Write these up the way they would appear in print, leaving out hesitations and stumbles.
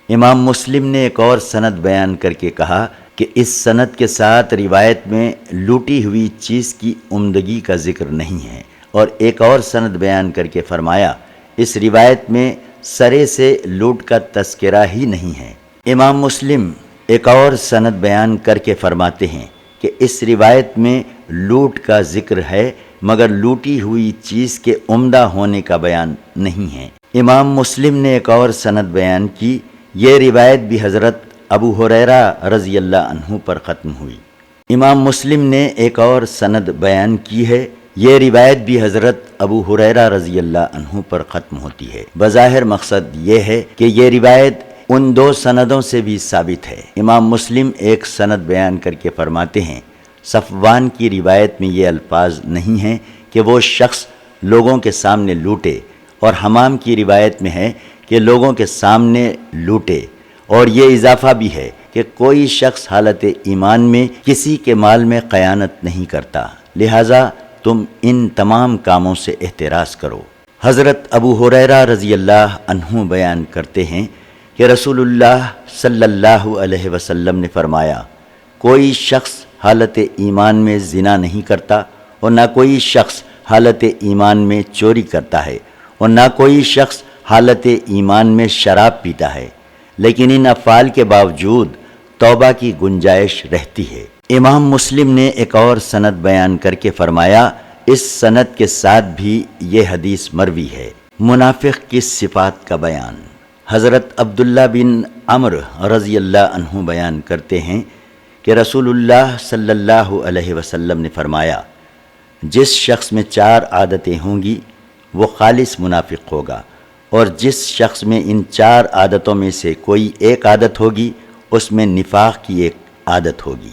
امام مسلم نے ایک اور سند بیان کر کے کہا کہ اس سند کے ساتھ روایت میں لوٹی ہوئی چیز کی عمدگی کا ذکر نہیں ہے، اور ایک اور سند بیان کر کے فرمایا اس روایت میں سرے سے لوٹ کا تذکرہ ہی نہیں ہے۔ امام مسلم ایک اور سند بیان کر کے فرماتے ہیں کہ اس روایت میں لوٹ کا ذکر ہے مگر لوٹی ہوئی چیز کے عمدہ ہونے کا بیان نہیں ہے۔ امام مسلم نے ایک اور سند بیان کی، یہ روایت بھی حضرت ابو ہریرہ رضی اللہ عنہ پر ختم ہوئی۔ امام مسلم نے ایک اور سند بیان کی ہے، یہ روایت بھی حضرت ابو ہریرہ رضی اللہ عنہ پر ختم ہوتی ہے۔ بظاہر مقصد یہ ہے کہ یہ روایت ان دو سندوں سے بھی ثابت ہے۔ امام مسلم ایک سند بیان کر کے فرماتے ہیں صفوان کی روایت میں یہ الفاظ نہیں ہیں کہ وہ شخص لوگوں کے سامنے لوٹے، اور حمام کی روایت میں ہے کہ لوگوں کے سامنے لوٹے، اور یہ اضافہ بھی ہے کہ کوئی شخص حالت ایمان میں کسی کے مال میں خیانت نہیں کرتا، لہٰذا تم ان تمام کاموں سے احتراز کرو۔ حضرت ابو ہریرہ رضی اللہ عنہ بیان کرتے ہیں کہ رسول اللہ صلی اللہ علیہ وسلم نے فرمایا کوئی شخص حالت ایمان میں زنا نہیں کرتا، اور نہ کوئی شخص حالت ایمان میں چوری کرتا ہے، اور نہ کوئی شخص حالت ایمان میں شراب پیتا ہے، لیکن ان افعال کے باوجود توبہ کی گنجائش رہتی ہے۔ امام مسلم نے ایک اور سند بیان کر کے فرمایا اس سند کے ساتھ بھی یہ حدیث مروی ہے۔ منافق کی صفات کا بیان۔ حضرت عبداللہ بن عمرو رضی اللہ عنہ بیان کرتے ہیں کہ رسول اللہ صلی اللہ علیہ وسلم نے فرمایا جس شخص میں 4 عادتیں ہوں گی وہ خالص منافق ہوگا، اور جس شخص میں ان 4 عادتوں میں سے کوئی ایک عادت ہوگی اس میں نفاق کی ایک عادت ہوگی،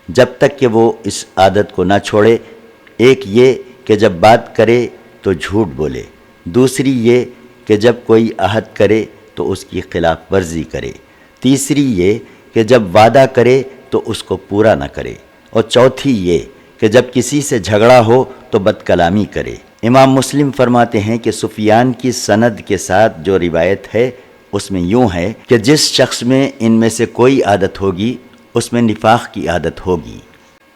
جب تک کہ وہ اس عادت کو نہ چھوڑے۔ ایک یہ کہ جب بات کرے تو جھوٹ بولے، دوسری یہ کہ جب کوئی عہد کرے تو اس کی خلاف ورزی کرے، تیسری یہ کہ جب وعدہ کرے تو اس کو پورا نہ کرے، اور چوتھی یہ کہ جب کسی سے جھگڑا ہو تو بد کلامی کرے۔ امام مسلم فرماتے ہیں کہ سفیان کی سند کے ساتھ جو روایت ہے اس میں یوں ہے کہ جس شخص میں ان میں سے کوئی عادت ہوگی اس میں نفاق کی عادت ہوگی۔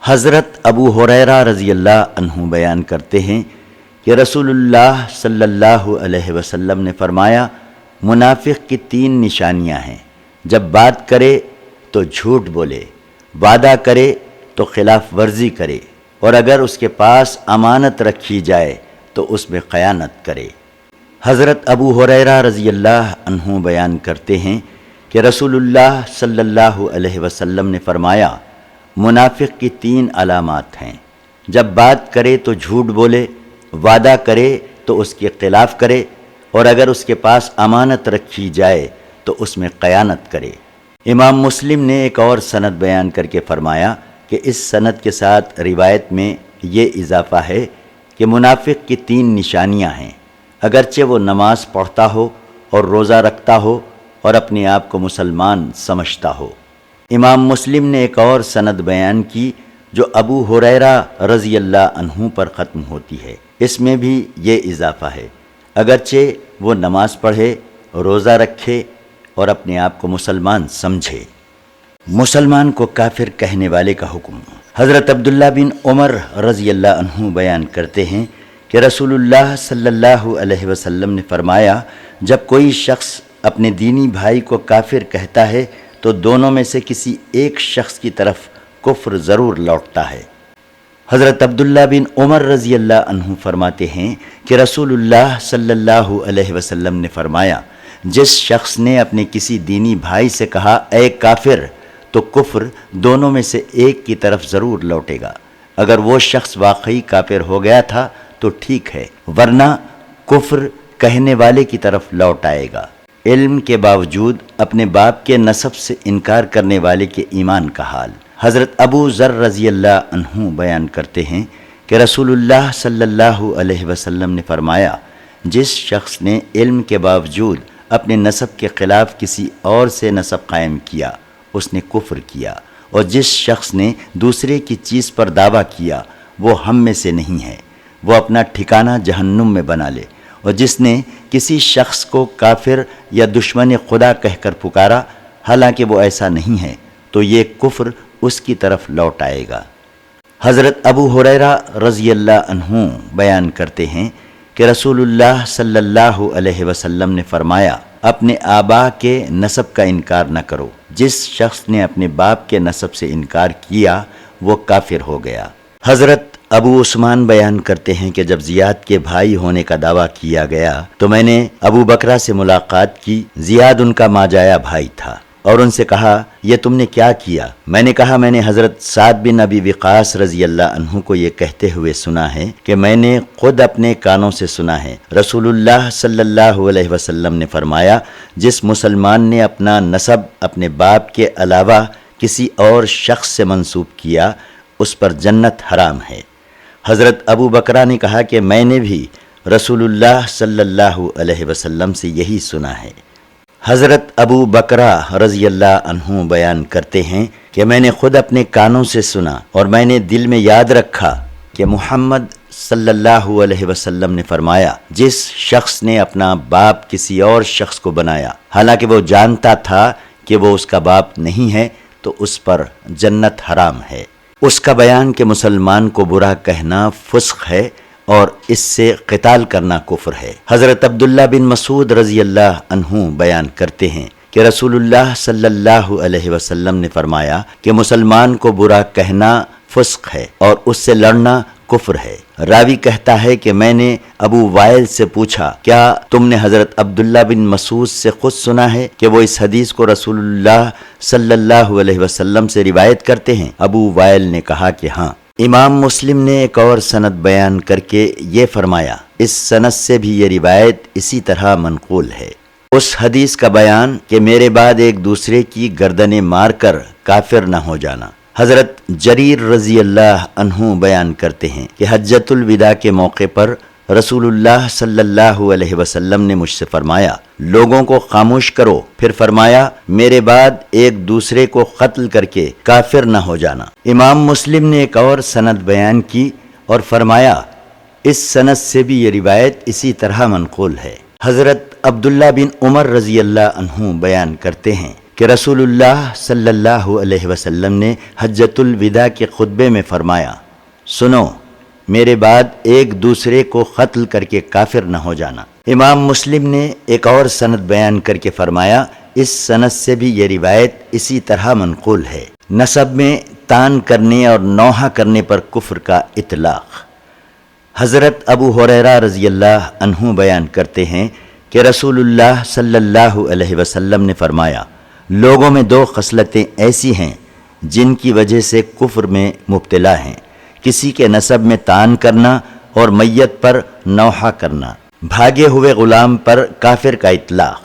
حضرت ابو ہریرہ رضی اللہ عنہ بیان کرتے ہیں کہ رسول اللہ صلی اللہ علیہ وسلم نے فرمایا منافق کی 3 نشانیاں ہیں، جب بات کرے تو جھوٹ بولے، وعدہ کرے تو خلاف ورزی کرے، اور اگر اس کے پاس امانت رکھی جائے تو اس میں خیانت کرے۔ حضرت ابو ہریرہ رضی اللہ عنہ بیان کرتے ہیں کہ رسول اللہ صلی اللہ علیہ وسلم نے فرمایا منافق کی 3 علامات ہیں، جب بات کرے تو جھوٹ بولے، وعدہ کرے تو اس کے خلاف کرے، اور اگر اس کے پاس امانت رکھی جائے تو اس میں خیانت کرے۔ امام مسلم نے ایک اور سند بیان کر کے فرمایا کہ اس سند کے ساتھ روایت میں یہ اضافہ ہے کہ منافق کی 3 نشانیاں ہیں، اگرچہ وہ نماز پڑھتا ہو اور روزہ رکھتا ہو اور اپنے آپ کو مسلمان سمجھتا ہو۔ امام مسلم نے ایک اور سند بیان کی جو ابو ہریرہ رضی اللہ عنہ پر ختم ہوتی ہے، اس میں بھی یہ اضافہ ہے، اگرچہ وہ نماز پڑھے، روزہ رکھے اور اپنے آپ کو مسلمان سمجھے۔ مسلمان کو کافر کہنے والے کا حکم۔ حضرت عبداللہ بن عمر رضی اللہ عنہ بیان کرتے ہیں کہ رسول اللہ صلی اللہ علیہ وسلم نے فرمایا جب کوئی شخص اپنے دینی بھائی کو کافر کہتا ہے تو دونوں میں سے کسی ایک شخص کی طرف کفر ضرور لوٹتا ہے۔ حضرت عبداللہ بن عمر رضی اللہ عنہ فرماتے ہیں کہ رسول اللہ صلی اللہ علیہ وسلم نے فرمایا جس شخص نے اپنے کسی دینی بھائی سے کہا اے کافر، تو کفر دونوں میں سے ایک کی طرف ضرور لوٹے گا۔ اگر وہ شخص واقعی کافر ہو گیا تھا تو ٹھیک ہے، ورنہ کفر کہنے والے کی طرف لوٹ آئے گا۔ علم کے باوجود اپنے باپ کے نسب سے انکار کرنے والے کے ایمان کا حال۔ حضرت ابو ذر رضی اللہ عنہ بیان کرتے ہیں کہ رسول اللہ صلی اللہ علیہ وسلم نے فرمایا جس شخص نے علم کے باوجود اپنے نسب کے خلاف کسی اور سے نسب قائم کیا اس نے کفر کیا، اور جس شخص نے دوسرے کی چیز پر دعویٰ کیا وہ ہم میں سے نہیں ہے، وہ اپنا ٹھکانہ جہنم میں بنا لے، اور جس نے کسی شخص کو کافر یا دشمن خدا کہہ کر پکارا حالانکہ وہ ایسا نہیں ہے تو یہ کفر اس کی طرف لوٹ آئے گا۔ حضرت ابو ہریرہ رضی اللہ عنہ بیان کرتے ہیں کہ رسول اللہ صلی اللہ علیہ وسلم نے فرمایا، اپنے آبا کے نسب کا انکار نہ کرو، جس شخص نے اپنے باپ کے نسب سے انکار کیا وہ کافر ہو گیا۔ حضرت ابو عثمان بیان کرتے ہیں کہ جب زیاد کے بھائی ہونے کا دعویٰ کیا گیا تو میں نے ابو بکرہ سے ملاقات کی۔ زیاد ان کا ماجایا بھائی تھا اور ان سے کہا، یہ تم نے کیا کیا؟ میں نے کہا، میں نے حضرت سعد بن ابی وقاص رضی اللہ عنہ کو یہ کہتے ہوئے سنا ہے کہ میں نے خود اپنے کانوں سے سنا ہے، رسول اللہ صلی اللہ علیہ وسلم نے فرمایا، جس مسلمان نے اپنا نسب اپنے باپ کے علاوہ کسی اور شخص سے منسوب کیا اس پر جنت حرام ہے۔ حضرت ابو بکرہ نے کہا کہ میں نے بھی رسول اللہ صلی اللہ علیہ وسلم سے یہی سنا ہے۔ حضرت ابو بکرہ رضی اللہ عنہ بیان کرتے ہیں کہ میں نے خود اپنے کانوں سے سنا اور میں نے دل میں یاد رکھا کہ محمد صلی اللہ علیہ وسلم نے فرمایا، جس شخص نے اپنا باپ کسی اور شخص کو بنایا حالانکہ وہ جانتا تھا کہ وہ اس کا باپ نہیں ہے تو اس پر جنت حرام ہے۔ اس کا بیان کہ مسلمان کو برا کہنا فسق ہے اور اس سے قتال کرنا کفر ہے۔ حضرت عبداللہ بن مسعود رضی اللہ عنہ بیان کرتے ہیں کہ رسول اللہ صلی اللہ علیہ وسلم نے فرمایا کہ مسلمان کو برا کہنا فسق ہے اور اس سے لڑنا کفر ہے۔ راوی کہتا ہے کہ میں نے ابو وائل سے پوچھا، کیا تم نے حضرت عبداللہ بن مسعود سے خود سنا ہے کہ وہ اس حدیث کو رسول اللہ صلی اللہ علیہ وسلم سے روایت کرتے ہیں؟ ابو وائل نے کہا کہ ہاں۔ امام مسلم نے ایک اور سند بیان کر کے یہ فرمایا، اس سند سے بھی یہ روایت اسی طرح منقول ہے۔ اس حدیث کا بیان کہ میرے بعد ایک دوسرے کی گردنیں مار کر کافر نہ ہو جانا۔ حضرت جریر رضی اللہ عنہ بیان کرتے ہیں کہ حجۃ الوداع کے موقع پر رسول اللہ صلی اللہ علیہ وسلم نے مجھ سے فرمایا، لوگوں کو خاموش کرو، پھر فرمایا، میرے بعد ایک دوسرے کو قتل کر کے کافر نہ ہو جانا۔ امام مسلم نے ایک اور سند بیان کی اور فرمایا، اس سند سے بھی یہ روایت اسی طرح منقول ہے۔ حضرت عبداللہ بن عمر رضی اللہ عنہ بیان کرتے ہیں کہ رسول اللہ صلی اللہ علیہ وسلم نے حجۃ الوداع کے خطبے میں فرمایا، سنو، میرے بعد ایک دوسرے کو قتل کر کے کافر نہ ہو جانا۔ امام مسلم نے ایک اور سند بیان کر کے فرمایا، اس سند سے بھی یہ روایت اسی طرح منقول ہے۔ نسب میں تان کرنے اور نوحہ کرنے پر کفر کا اطلاق۔ حضرت ابو ہریرہ رضی اللہ عنہ بیان کرتے ہیں کہ رسول اللہ صلی اللہ علیہ وسلم نے فرمایا، لوگوں میں دو خصلتیں ایسی ہیں جن کی وجہ سے کفر میں مبتلا ہیں، کسی کے نسب میں تان کرنا اور میت پر نوحہ کرنا۔ بھاگے ہوئے غلام پر کافر کا اطلاق۔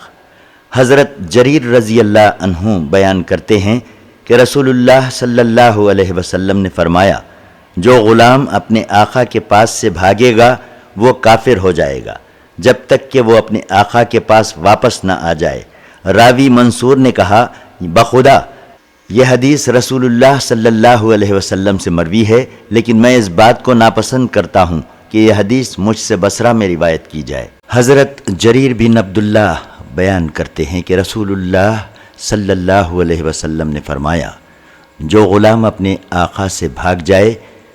حضرت جریر رضی اللہ عنہ بیان کرتے ہیں کہ رسول اللہ صلی اللہ علیہ وسلم نے فرمایا، جو غلام اپنے آقا کے پاس سے بھاگے گا وہ کافر ہو جائے گا جب تک کہ وہ اپنے آقا کے پاس واپس نہ آ جائے۔ راوی منصور نے کہا، بخدا یہ حدیث رسول اللہ صلی اللہ علیہ وسلم سے مروی ہے، لیکن میں اس بات کو ناپسند کرتا ہوں کہ یہ حدیث مجھ سے بصرہ میں روایت کی جائے۔ حضرت جریر بن عبداللہ بیان کرتے ہیں کہ رسول اللہ صلی اللہ علیہ وسلم نے فرمایا، جو غلام اپنے آقا سے بھاگ جائے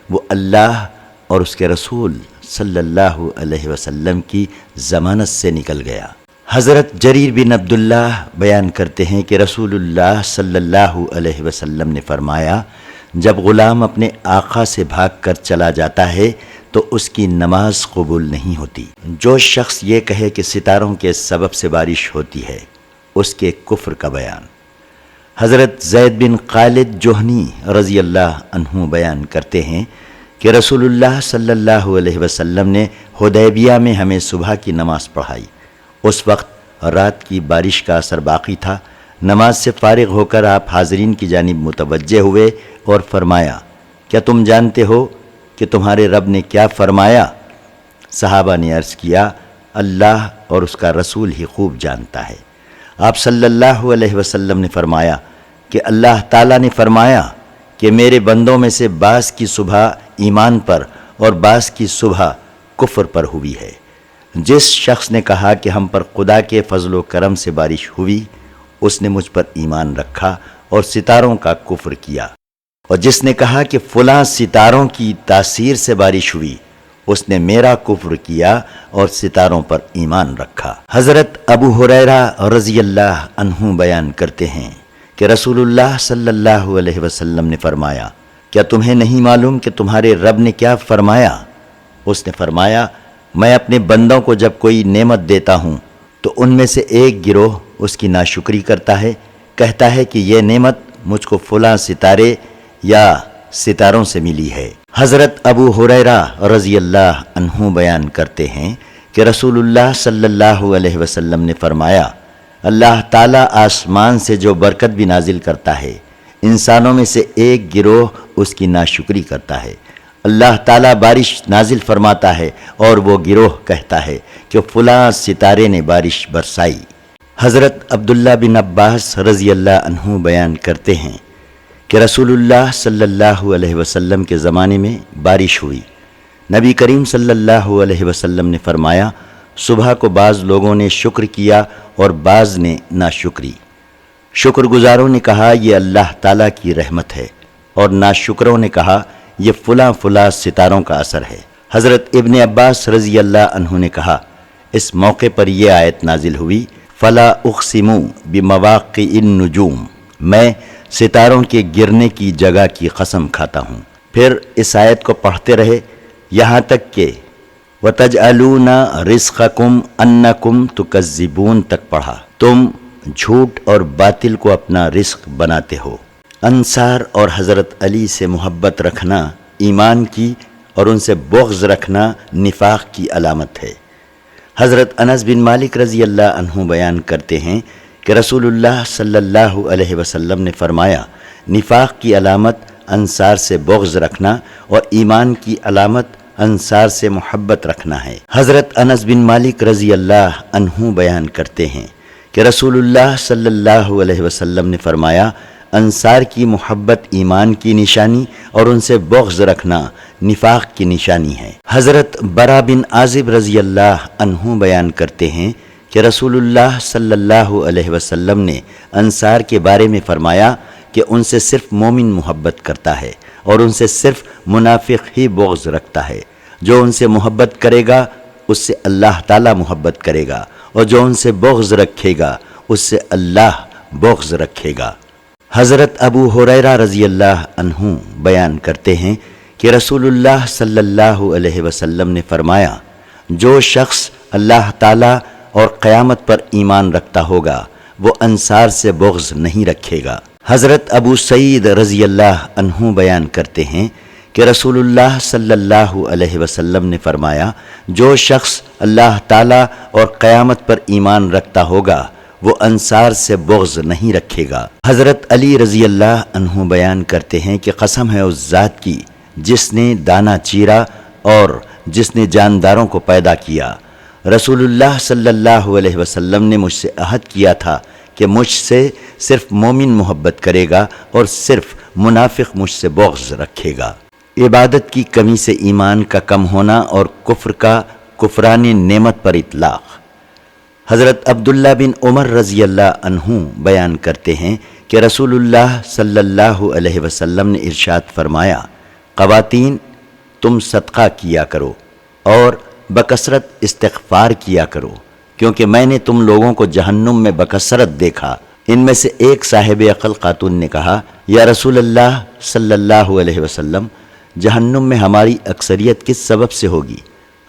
وہ اللہ اور اس کے رسول صلی اللہ علیہ وسلم کی ضمانت سے نکل گیا۔ حضرت جریر بن عبداللہ بیان کرتے ہیں کہ رسول اللہ صلی اللہ علیہ وسلم نے فرمایا، جب غلام اپنے آقا سے بھاگ کر چلا جاتا ہے تو اس کی نماز قبول نہیں ہوتی۔ جو شخص یہ کہے کہ ستاروں کے سبب سے بارش ہوتی ہے، اس کے کفر کا بیان۔ حضرت زید بن خالد جوہنی رضی اللہ عنہ بیان کرتے ہیں کہ رسول اللہ صلی اللہ علیہ وسلم نے حدیبیہ میں ہمیں صبح کی نماز پڑھائی۔ اس وقت رات کی بارش کا اثر باقی تھا۔ نماز سے فارغ ہو کر آپ حاضرین کی جانب متوجہ ہوئے اور فرمایا، کیا تم جانتے ہو کہ تمہارے رب نے کیا فرمایا؟ صحابہ نے عرض کیا، اللہ اور اس کا رسول ہی خوب جانتا ہے۔ آپ صلی اللہ علیہ وسلم نے فرمایا کہ اللہ تعالیٰ نے فرمایا کہ میرے بندوں میں سے بعض کی صبح ایمان پر اور بعض کی صبح کفر پر ہوئی ہے۔ جس شخص نے کہا کہ ہم پر خدا کے فضل و کرم سے بارش ہوئی، اس نے مجھ پر ایمان رکھا اور ستاروں کا کفر کیا، اور جس نے کہا کہ فلاں ستاروں کی تاثیر سے بارش ہوئی، اس نے میرا کفر کیا اور ستاروں پر ایمان رکھا۔ حضرت ابو ہریرہ رضی اللہ عنہ بیان کرتے ہیں کہ رسول اللہ صلی اللہ علیہ وسلم نے فرمایا، کیا تمہیں نہیں معلوم کہ تمہارے رب نے کیا فرمایا؟ اس نے فرمایا، میں اپنے بندوں کو جب کوئی نعمت دیتا ہوں تو ان میں سے ایک گروہ اس کی ناشکری کرتا ہے، کہتا ہے کہ یہ نعمت مجھ کو فلاں ستارے یا ستاروں سے ملی ہے۔ حضرت ابو ہریرہ رضی اللہ عنہ بیان کرتے ہیں کہ رسول اللہ صلی اللہ علیہ وسلم نے فرمایا، اللہ تعالیٰ آسمان سے جو برکت بھی نازل کرتا ہے، انسانوں میں سے ایک گروہ اس کی ناشکری کرتا ہے۔ اللہ تعالیٰ بارش نازل فرماتا ہے اور وہ گروہ کہتا ہے کہ فلاں ستارے نے بارش برسائی۔ حضرت عبداللہ بن عباس رضی اللہ عنہ بیان کرتے ہیں کہ رسول اللہ صلی اللہ علیہ وسلم کے زمانے میں بارش ہوئی۔ نبی کریم صلی اللہ علیہ وسلم نے فرمایا، صبح کو بعض لوگوں نے شکر کیا اور بعض نے ناشکری۔ شکر گزاروں نے کہا یہ اللہ تعالیٰ کی رحمت ہے، اور ناشکروں نے کہا یہ فلاں فلاں ستاروں کا اثر ہے۔ حضرت ابن عباس رضی اللہ عنہ نے کہا، اس موقع پر یہ آیت نازل ہوئی، فلا اقسم بمواقع النجوم، میں ستاروں کے گرنے کی جگہ کی قسم کھاتا ہوں۔ پھر اس آیت کو پڑھتے رہے یہاں تک کہ وَتَجْعَلُونَ رِزْقَكُمْ أَنَّكُمْ تُكَذِّبُونَ تک پڑھا، تم جھوٹ اور باطل کو اپنا رزق بناتے ہو۔ انصار اور حضرت علی سے محبت رکھنا ایمان کی اور ان سے بغض رکھنا نفاق کی علامت ہے۔ حضرت انس بن مالک رضی اللہ عنہ بیان کرتے ہیں کہ رسول اللہ صلی اللہ علیہ وسلم نے فرمایا، نفاق کی علامت انصار سے بغض رکھنا اور ایمان کی علامت انصار سے محبت رکھنا ہے۔ حضرت انس بن مالک رضی اللہ عنہ بیان کرتے ہیں کہ رسول اللہ صلی اللہ علیہ وسلم نے فرمایا، انصار کی محبت ایمان کی نشانی اور ان سے بغض رکھنا نفاق کی نشانی ہے۔ حضرت برا بن عازب رضی اللہ عنہ بیان کرتے ہیں کہ رسول اللہ صلی اللہ علیہ وسلم نے انصار کے بارے میں فرمایا کہ ان سے صرف مومن محبت کرتا ہے اور ان سے صرف منافق ہی بغض رکھتا ہے۔ جو ان سے محبت کرے گا اس سے اللہ تعالی محبت کرے گا، اور جو ان سے بغض رکھے گا اس سے اللہ بغض رکھے گا۔ حضرت ابو ہریرہ رضی اللہ عنہ بیان کرتے ہیں کہ رسول اللہ صلی اللہ علیہ وسلم نے فرمایا، جو شخص اللہ تعالی اور قیامت پر ایمان رکھتا ہوگا وہ انصار سے بغض نہیں رکھے گا۔ حضرت ابو سعید رضی اللہ عنہ بیان کرتے ہیں کہ رسول اللہ صلی اللہ علیہ وسلم نے فرمایا، جو شخص اللہ تعالی اور قیامت پر ایمان رکھتا ہوگا وہ انصار سے بغض نہیں رکھے گا۔ حضرت علی رضی اللہ عنہ بیان کرتے ہیں کہ قسم ہے اس ذات کی جس نے دانہ چیرا اور جس نے جانداروں کو پیدا کیا، رسول اللہ صلی اللہ علیہ وسلم نے مجھ سے عہد کیا تھا کہ مجھ سے صرف مومن محبت کرے گا اور صرف منافق مجھ سے بغض رکھے گا۔ عبادت کی کمی سے ایمان کا کم ہونا اور کفر کا کفران نعمت پر اطلاق۔ حضرت عبداللہ بن عمر رضی اللہ عنہ بیان کرتے ہیں کہ رسول اللہ صلی اللہ علیہ وسلم نے ارشاد فرمایا، خواتین تم صدقہ کیا کرو اور بکثرت استغفار کیا کرو، کیونکہ میں نے تم لوگوں کو جہنم میں بکثرت دیکھا۔ ان میں سے ایک صاحب عقل خاتون نے کہا، یا رسول اللہ صلی اللہ علیہ وسلم، جہنم میں ہماری اکثریت کس سبب سے ہوگی؟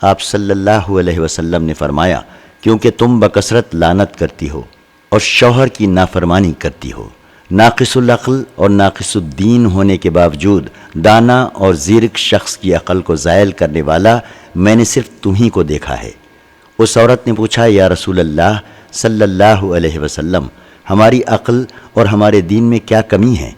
آپ صلی اللہ علیہ وسلم نے فرمایا، کیونکہ تم بکثرت لعنت کرتی ہو اور شوہر کی نافرمانی کرتی ہو۔ ناقص العقل اور ناقص الدین ہونے کے باوجود دانا اور زیرک شخص کی عقل کو زائل کرنے والا میں نے صرف تمہیں کو دیکھا ہے۔ اس عورت نے پوچھا، یا رسول اللہ صلی اللہ علیہ وسلم، ہماری عقل اور ہمارے دین میں کیا کمی ہے؟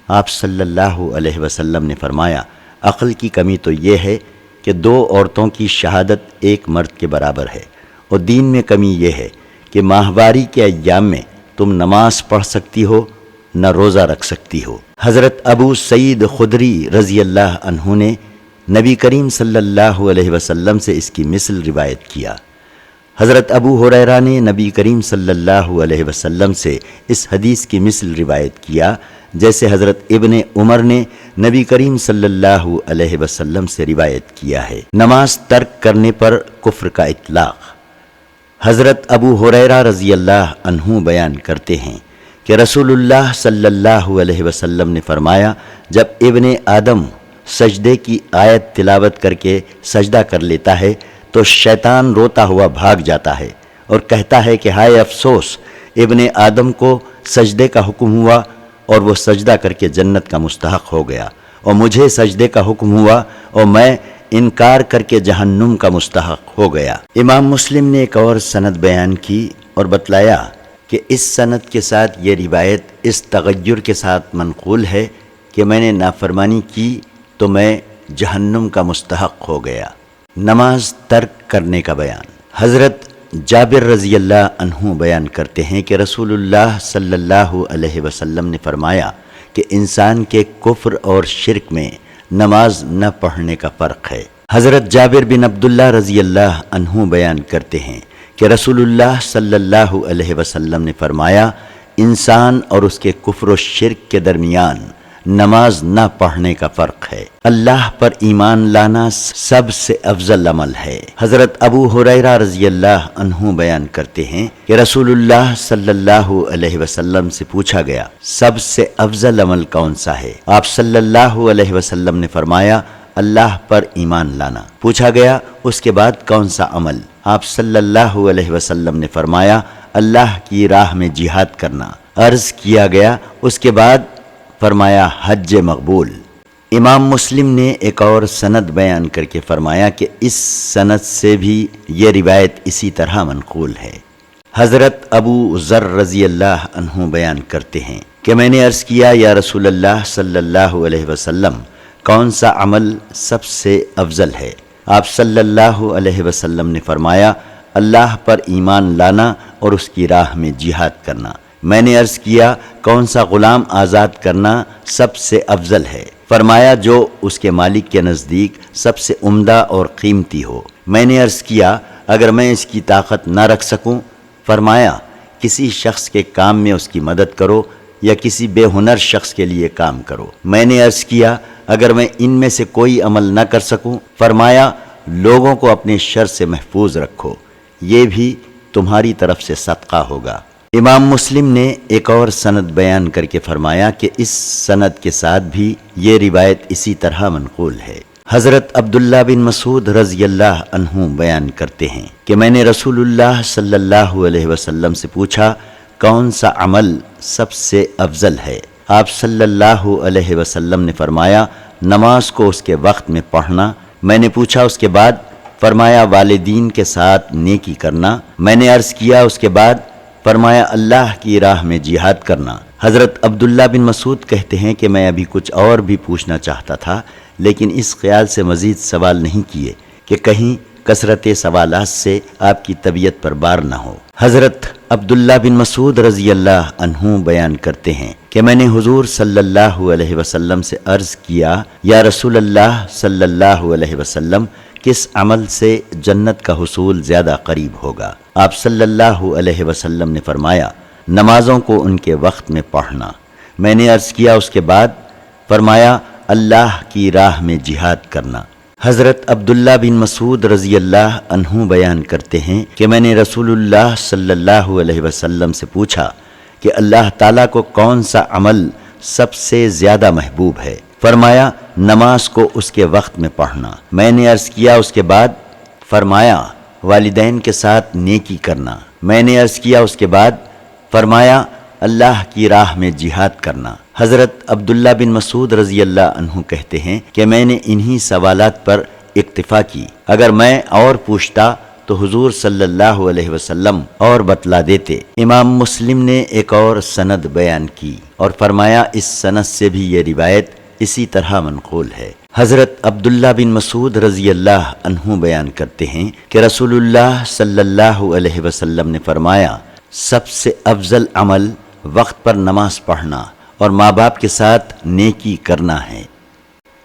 آپ صلی اللہ علیہ وسلم نے فرمایا، عقل کی کمی تو یہ ہے کہ 2 عورتوں کی شہادت ایک مرد کے برابر ہے، اور دین میں کمی یہ ہے کہ ماہواری کے ایام میں تم نماز پڑھ سکتی ہو نہ روزہ رکھ سکتی ہو۔ حضرت ابو سعید خدری رضی اللہ عنہ نے نبی کریم صلی اللہ علیہ وسلم سے اس کی مثل روایت کیا۔ حضرت ابو ہریرہ نے نبی کریم صلی اللہ علیہ وسلم سے اس حدیث کی مثل روایت کیا جیسے حضرت ابن عمر نے نبی کریم صلی اللہ علیہ وسلم سے روایت کیا ہے۔ نماز ترک کرنے پر کفر کا اطلاق۔ حضرت ابو ہریرہ رضی اللہ عنہ بیان کرتے ہیں کہ رسول اللہ صلی اللہ علیہ وسلم نے فرمایا، جب ابن آدم سجدے کی آیت تلاوت کر کے سجدہ کر لیتا ہے تو شیطان روتا ہوا بھاگ جاتا ہے اور کہتا ہے کہ ہائے افسوس، ابن آدم کو سجدے کا حکم ہوا اور وہ سجدہ کر کے جنت کا مستحق ہو گیا، اور مجھے سجدے کا حکم ہوا اور میں انکار کر کے جہنم کا مستحق ہو گیا۔ امام مسلم نے ایک اور سند بیان کی اور بتلایا کہ اس سند کے ساتھ یہ روایت اس تغیر کے ساتھ منقول ہے کہ میں نے نافرمانی کی تو میں جہنم کا مستحق ہو گیا۔ نماز ترک کرنے کا بیان۔ حضرت جابر رضی اللہ عنہ بیان کرتے ہیں کہ رسول اللہ صلی اللہ علیہ وسلم نے فرمایا کہ انسان کے کفر اور شرک میں نماز نہ پڑھنے کا فرق ہے۔ حضرت جابر بن عبداللہ رضی اللہ عنہ بیان کرتے ہیں کہ رسول اللہ صلی اللہ علیہ وسلم نے فرمایا، انسان اور اس کے کفر و شرک کے درمیان نماز نہ پڑھنے کا فرق ہے۔ اللہ پر ایمان لانا سب سے افضل عمل ہے۔ حضرت ابو ہریرہ رضی اللہ عنہ بیان کرتے ہیں کہ رسول اللہ صلی اللہ علیہ وسلم سے پوچھا گیا، سب سے افضل عمل کون سا ہے؟ آپ صلی اللہ علیہ وسلم نے فرمایا، اللہ پر ایمان لانا۔ پوچھا گیا، اس کے بعد کون سا عمل؟ آپ صلی اللہ علیہ وسلم نے فرمایا، اللہ کی راہ میں جہاد کرنا۔ عرض کیا گیا، اس کے بعد؟ فرمایا، حج مقبول۔ امام مسلم نے ایک اور سند بیان کر کے فرمایا کہ اس سند سے بھی یہ روایت اسی طرح منقول ہے۔ حضرت ابو ذر رضی اللہ عنہ بیان کرتے ہیں کہ میں نے عرض کیا، یا رسول اللہ صلی اللہ علیہ وسلم، کون سا عمل سب سے افضل ہے؟ آپ صلی اللہ علیہ وسلم نے فرمایا، اللہ پر ایمان لانا اور اس کی راہ میں جہاد کرنا۔ میں نے عرض کیا، کون سا غلام آزاد کرنا سب سے افضل ہے؟ فرمایا، جو اس کے مالک کے نزدیک سب سے عمدہ اور قیمتی ہو۔ میں نے عرض کیا، اگر میں اس کی طاقت نہ رکھ سکوں؟ فرمایا، کسی شخص کے کام میں اس کی مدد کرو یا کسی بے ہنر شخص کے لیے کام کرو۔ میں نے عرض کیا، اگر میں ان میں سے کوئی عمل نہ کر سکوں؟ فرمایا، لوگوں کو اپنے شر سے محفوظ رکھو، یہ بھی تمہاری طرف سے صدقہ ہوگا۔ امام مسلم نے ایک اور سند بیان کر کے فرمایا کہ اس سند کے ساتھ بھی یہ روایت اسی طرح منقول ہے۔ حضرت عبداللہ بن مسعود رضی اللہ عنہ بیان کرتے ہیں کہ میں نے رسول اللہ صلی اللہ علیہ وسلم سے پوچھا، کون سا عمل سب سے افضل ہے؟ آپ صلی اللہ علیہ وسلم نے فرمایا، نماز کو اس کے وقت میں پڑھنا۔ میں نے پوچھا، اس کے بعد؟ فرمایا، والدین کے ساتھ نیکی کرنا۔ میں نے عرض کیا، اس کے بعد؟ فرمایا، اللہ کی راہ میں جہاد کرنا۔ حضرت عبداللہ بن مسعود کہتے ہیں کہ میں ابھی کچھ اور بھی پوچھنا چاہتا تھا، لیکن اس خیال سے مزید سوال نہیں کیے کہ کہیں کثرت سوالات سے آپ کی طبیعت پر بار نہ ہو۔ حضرت عبداللہ بن مسعود رضی اللہ عنہ بیان کرتے ہیں کہ میں نے حضور صلی اللہ علیہ وسلم سے عرض کیا، یا رسول اللہ صلی اللہ علیہ وسلم، کس عمل سے جنت کا حصول زیادہ قریب ہوگا؟ آپ صلی اللہ علیہ وسلم نے فرمایا، نمازوں کو ان کے وقت میں پڑھنا۔ میں نے عرض کیا، اس کے بعد؟ فرمایا، اللہ کی راہ میں جہاد کرنا۔ حضرت عبداللہ بن مسعود رضی اللہ عنہ بیان کرتے ہیں کہ میں نے رسول اللہ صلی اللہ علیہ وسلم سے پوچھا کہ اللہ تعالیٰ کو کون سا عمل سب سے زیادہ محبوب ہے؟ فرمایا، نماز کو اس کے وقت میں پڑھنا۔ میں نے عرض کیا، اس کے بعد؟ فرمایا، والدین کے ساتھ نیکی کرنا۔ میں نے عرض کیا، اس کے بعد؟ فرمایا، اللہ کی راہ میں جہاد کرنا۔ حضرت عبداللہ بن مسعود رضی اللہ عنہ کہتے ہیں کہ میں نے انہی سوالات پر اکتفا کی، اگر میں اور پوچھتا تو حضور صلی اللہ علیہ وسلم اور بتلا دیتے۔ امام مسلم نے ایک اور سند بیان کی اور فرمایا، اس سند سے بھی یہ روایت اسی طرح منقول ہے۔ حضرت عبداللہ بن مسعود رضی اللہ عنہ بیان کرتے ہیں کہ رسول اللہ صلی اللہ علیہ وسلم نے فرمایا، سب سے افضل عمل وقت پر نماز پڑھنا اور ماں باپ کے ساتھ نیکی کرنا ہے۔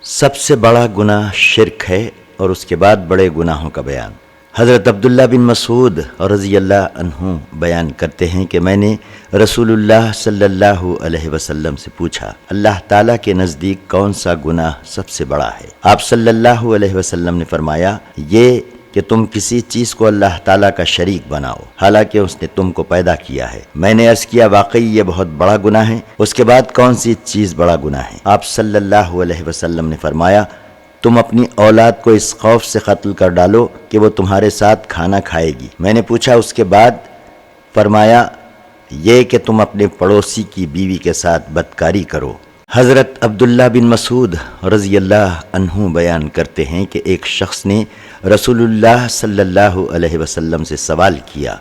سب سے بڑا گناہ شرک ہے اور اس کے بعد بڑے گناہوں کا بیان۔ حضرت عبداللہ بن مسعود رضی اللہ عنہ بیان کرتے ہیں کہ میں نے رسول اللہ صلی اللہ علیہ وسلم سے پوچھا، اللہ تعالیٰ کے نزدیک کون سا گناہ سب سے بڑا ہے؟ آپ صلی اللہ علیہ وسلم نے فرمایا، یہ کہ تم کسی چیز کو اللہ تعالیٰ کا شریک بناؤ حالانکہ اس نے تم کو پیدا کیا ہے۔ میں نے عرض کیا، واقعی یہ بہت بڑا گناہ ہے؟ اس کے بعد کون سی چیز بڑا گناہ ہے؟ آپ صلی اللہ علیہ وسلم نے فرمایا، تم اپنی اولاد کو اس خوف سے قتل کر ڈالو کہ وہ تمہارے ساتھ کھانا کھائے گی۔ میں نے پوچھا اس کے بعد؟ فرمایا، یہ کہ تم اپنے پڑوسی کی بیوی کے ساتھ بدکاری کرو۔ حضرت عبداللہ بن مسعود رضی اللہ عنہ بیان کرتے ہیں کہ ایک شخص نے رسول اللہ صلی اللہ علیہ وسلم سے سوال کیا،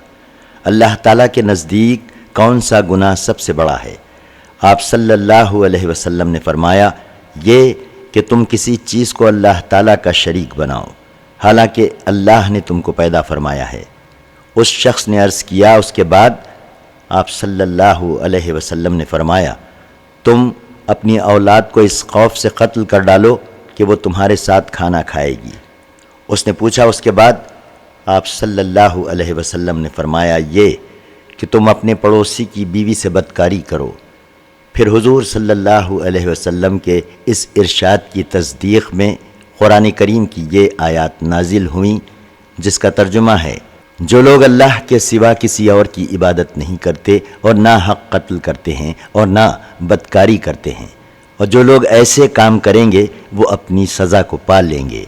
اللہ تعالیٰ کے نزدیک کون سا گناہ سب سے بڑا ہے؟ آپ صلی اللہ علیہ وسلم نے فرمایا، یہ کہ تم کسی چیز کو اللہ تعالیٰ کا شریک بناؤ حالانکہ اللہ نے تم کو پیدا فرمایا ہے۔ اس شخص نے عرض کیا، اس کے بعد؟ آپ صلی اللہ علیہ وسلم نے فرمایا، تم اپنی اولاد کو اس خوف سے قتل کر ڈالو کہ وہ تمہارے ساتھ کھانا کھائے گی۔ اس نے پوچھا اس کے بعد؟ آپ صلی اللہ علیہ وسلم نے فرمایا، یہ کہ تم اپنے پڑوسی کی بیوی سے بدکاری کرو۔ پھر حضور صلی اللہ علیہ وسلم کے اس ارشاد کی تصدیق میں قرآن کریم کی یہ آیات نازل ہوئیں جس کا ترجمہ ہے، جو لوگ اللہ کے سوا کسی اور کی عبادت نہیں کرتے اور نہ حق قتل کرتے ہیں اور نہ بدکاری کرتے ہیں، اور جو لوگ ایسے کام کریں گے وہ اپنی سزا کو پا لیں گے۔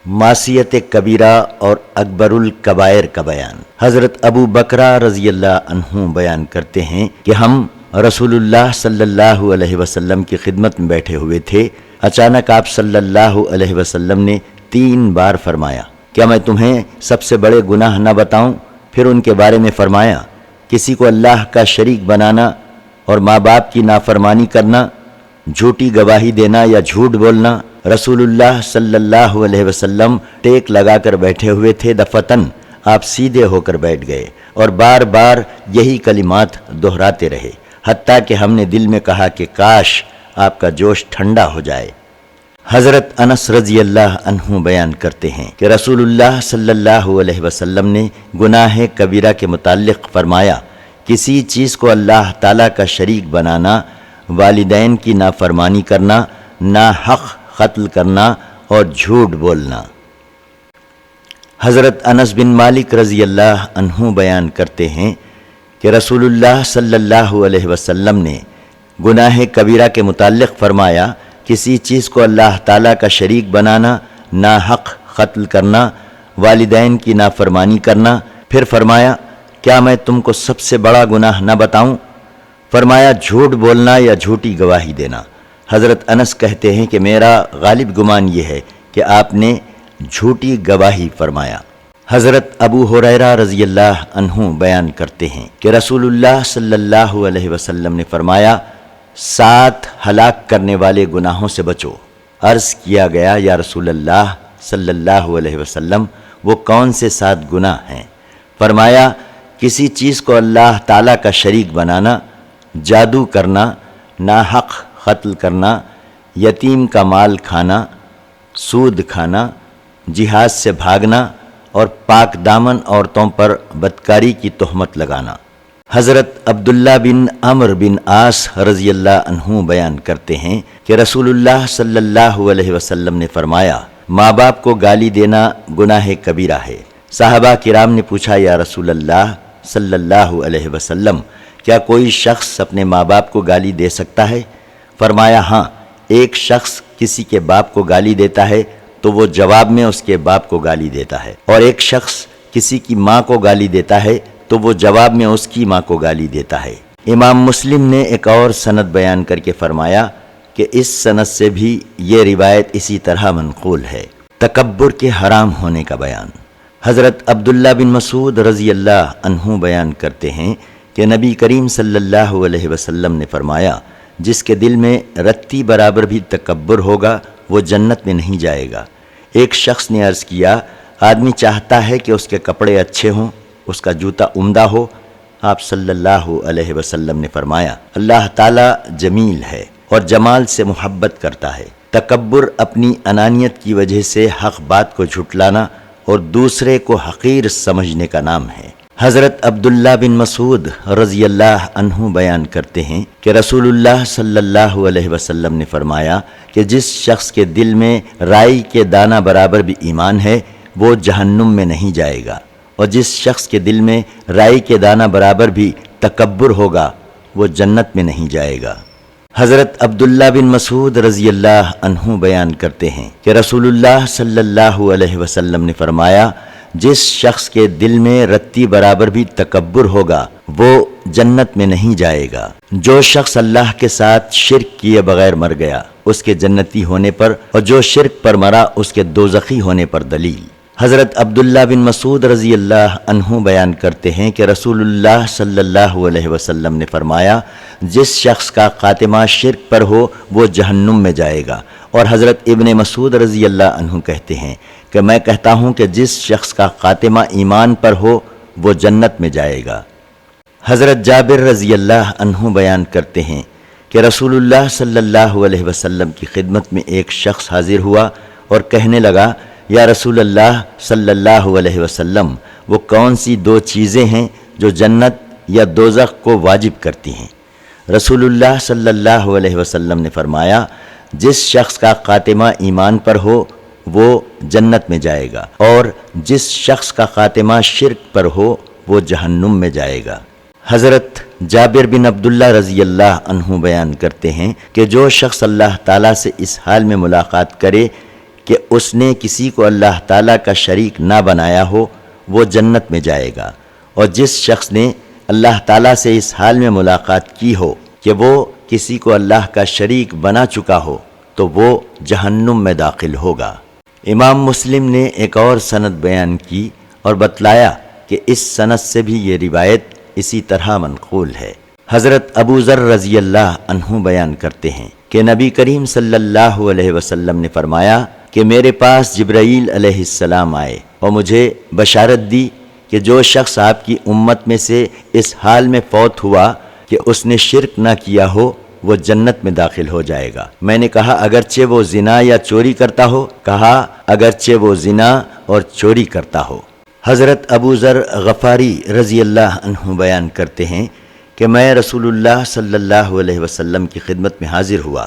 معصیت کبیرہ اور اکبر الکبائر کا بیان۔ حضرت ابو بکرہ رضی اللہ عنہ بیان کرتے ہیں کہ ہم رسول اللہ صلی اللہ علیہ وسلم کی خدمت میں بیٹھے ہوئے تھے، اچانک آپ صلی اللہ علیہ وسلم نے 3 بار فرمایا، کیا میں تمہیں سب سے بڑے گناہ نہ بتاؤں؟ پھر ان کے بارے میں فرمایا، کسی کو اللہ کا شریک بنانا اور ماں باپ کی نافرمانی کرنا، جھوٹی گواہی دینا یا جھوٹ بولنا۔ رسول اللہ صلی اللہ علیہ وسلم ٹیک لگا کر بیٹھے ہوئے تھے، دفتن آپ سیدھے ہو کر بیٹھ گئے اور بار بار یہی کلمات دہراتے رہے، حتیٰ کہ ہم نے دل میں کہا کہ کاش آپ کا جوش ٹھنڈا ہو جائے۔ حضرت انس رضی اللہ عنہ بیان کرتے ہیں کہ رسول اللہ صلی اللہ علیہ وسلم نے گناہ کبیرہ کے متعلق فرمایا، کسی چیز کو اللہ تعالیٰ کا شریک بنانا، والدین کی نافرمانی کرنا، ناحق قتل کرنا اور جھوٹ بولنا۔ حضرت انس بن مالک رضی اللہ عنہ بیان کرتے ہیں کہ رسول اللہ صلی اللہ علیہ وسلم نے گناہ کبیرہ کے متعلق فرمایا، کسی چیز کو اللہ تعالیٰ کا شریک بنانا، ناحق قتل کرنا، والدین کی نافرمانی کرنا۔ پھر فرمایا، کیا میں تم کو سب سے بڑا گناہ نہ بتاؤں؟ فرمایا، جھوٹ بولنا یا جھوٹی گواہی دینا۔ حضرت انس کہتے ہیں کہ میرا غالب گمان یہ ہے کہ آپ نے جھوٹی گواہی فرمایا۔ حضرت ابو ہریرہ رضی اللہ عنہ بیان کرتے ہیں کہ رسول اللہ صلی اللہ علیہ وسلم نے فرمایا، 7 ہلاک کرنے والے گناہوں سے بچو۔ عرض کیا گیا، یا رسول اللہ صلی اللہ علیہ وسلم، وہ کون سے 7 گناہ ہیں؟ فرمایا، کسی چیز کو اللہ تعالیٰ کا شریک بنانا، جادو کرنا، ناحق قتل کرنا، یتیم کا مال کھانا، سود کھانا، جہاد سے بھاگنا اور پاک دامن عورتوں پر بدکاری کی تہمت لگانا۔ حضرت عبداللہ بن عمرو بن عاص رضی اللہ عنہ بیان کرتے ہیں کہ رسول اللہ صلی اللہ علیہ وسلم نے فرمایا، ماں باپ کو گالی دینا گناہ کبیرہ ہے۔ صحابہ کرام نے پوچھا، یا رسول اللہ صلی اللہ علیہ وسلم، کیا کوئی شخص اپنے ماں باپ کو گالی دے سکتا ہے؟ فرمایا، ہاں، ایک شخص کسی کے باپ کو گالی دیتا ہے تو وہ جواب میں اس کے باپ کو گالی دیتا ہے، اور ایک شخص کسی کی ماں کو گالی دیتا ہے تو وہ جواب میں اس کی ماں کو گالی دیتا ہے۔ امام مسلم نے ایک اور سند بیان کر کے فرمایا کہ اس سند سے بھی یہ روایت اسی طرح منقول ہے۔ تکبر کے حرام ہونے کا بیان۔ حضرت عبداللہ بن مسعود رضی اللہ عنہ بیان کرتے ہیں کہ نبی کریم صلی اللہ علیہ وسلم نے فرمایا، جس کے دل میں رتی برابر بھی تکبر ہوگا وہ جنت میں نہیں جائے گا۔ ایک شخص نے عرض کیا، آدمی چاہتا ہے کہ اس کے کپڑے اچھے ہوں، اس کا جوتا عمدہ ہو۔ آپ صلی اللہ علیہ وسلم نے فرمایا، اللہ تعالیٰ جمیل ہے اور جمال سے محبت کرتا ہے۔ تکبر اپنی انانیت کی وجہ سے حق بات کو جھٹلانا اور دوسرے کو حقیر سمجھنے کا نام ہے۔ حضرت عبداللہ بن مسعود رضی اللہ عنہ بیان کرتے ہیں کہ رسول اللہ صلی اللہ علیہ وسلم نے فرمایا کہ جس شخص کے دل میں رائی کے دانہ برابر بھی ایمان ہے وہ جہنم میں نہیں جائے گا، اور جس شخص کے دل میں رائی کے دانہ برابر بھی تکبر ہوگا وہ جنت میں نہیں جائے گا۔ حضرت عبداللہ بن مسعود رضی اللہ عنہ بیان کرتے ہیں کہ رسول اللہ صلی اللہ علیہ وسلم نے فرمایا جس شخص کے دل میں رتی برابر بھی تکبر ہوگا وہ جنت میں نہیں جائے گا۔ جو شخص اللہ کے ساتھ شرک کیے بغیر مر گیا اس کے جنتی ہونے پر، اور جو شرک پر مرا اس کے دوزخی ہونے پر دلیل۔ حضرت عبداللہ بن مسعود رضی اللہ عنہ بیان کرتے ہیں کہ رسول اللہ صلی اللہ علیہ وسلم نے فرمایا جس شخص کا خاتمہ شرک پر ہو وہ جہنم میں جائے گا، اور حضرت ابن مسعود رضی اللہ عنہ کہتے ہیں کہ میں کہتا ہوں کہ جس شخص کا خاتمہ ایمان پر ہو وہ جنت میں جائے گا۔ حضرت جابر رضی اللہ عنہ بیان کرتے ہیں کہ رسول اللہ صلی اللہ علیہ وسلم کی خدمت میں ایک شخص حاضر ہوا اور کہنے لگا یا رسول اللہ صلی اللہ علیہ وسلم وہ کون سی دو چیزیں ہیں جو جنت یا دوزخ کو واجب کرتی ہیں؟ رسول اللہ صلی اللہ علیہ وسلم نے فرمایا جس شخص کا خاتمہ ایمان پر ہو وہ جنت میں جائے گا، اور جس شخص کا خاتمہ شرک پر ہو وہ جہنم میں جائے گا۔ حضرت جابر بن عبداللہ رضی اللہ عنہ بیان کرتے ہیں کہ جو شخص اللہ تعالیٰ سے اس حال میں ملاقات کرے کہ اس نے کسی کو اللہ تعالیٰ کا شریک نہ بنایا ہو وہ جنت میں جائے گا، اور جس شخص نے اللہ تعالیٰ سے اس حال میں ملاقات کی ہو کہ وہ کسی کو اللہ کا شریک بنا چکا ہو تو وہ جہنم میں داخل ہوگا۔ امام مسلم نے ایک اور سند بیان کی اور بتلایا کہ اس سند سے بھی یہ روایت اسی طرح منقول ہے۔ حضرت ابو ذر رضی اللہ عنہ بیان کرتے ہیں کہ نبی کریم صلی اللہ علیہ وسلم نے فرمایا کہ میرے پاس جبرائیل علیہ السلام آئے اور مجھے بشارت دی کہ جو شخص آپ کی امت میں سے اس حال میں فوت ہوا کہ اس نے شرک نہ کیا ہو وہ جنت میں داخل ہو جائے گا۔ میں نے کہا اگرچہ وہ زنا یا چوری کرتا ہو؟ کہا اگرچہ وہ زنا اور چوری کرتا ہو۔ حضرت ابو ذر غفاری رضی اللہ عنہ بیان کرتے ہیں کہ میں رسول اللہ صلی اللہ علیہ وسلم کی خدمت میں حاضر ہوا۔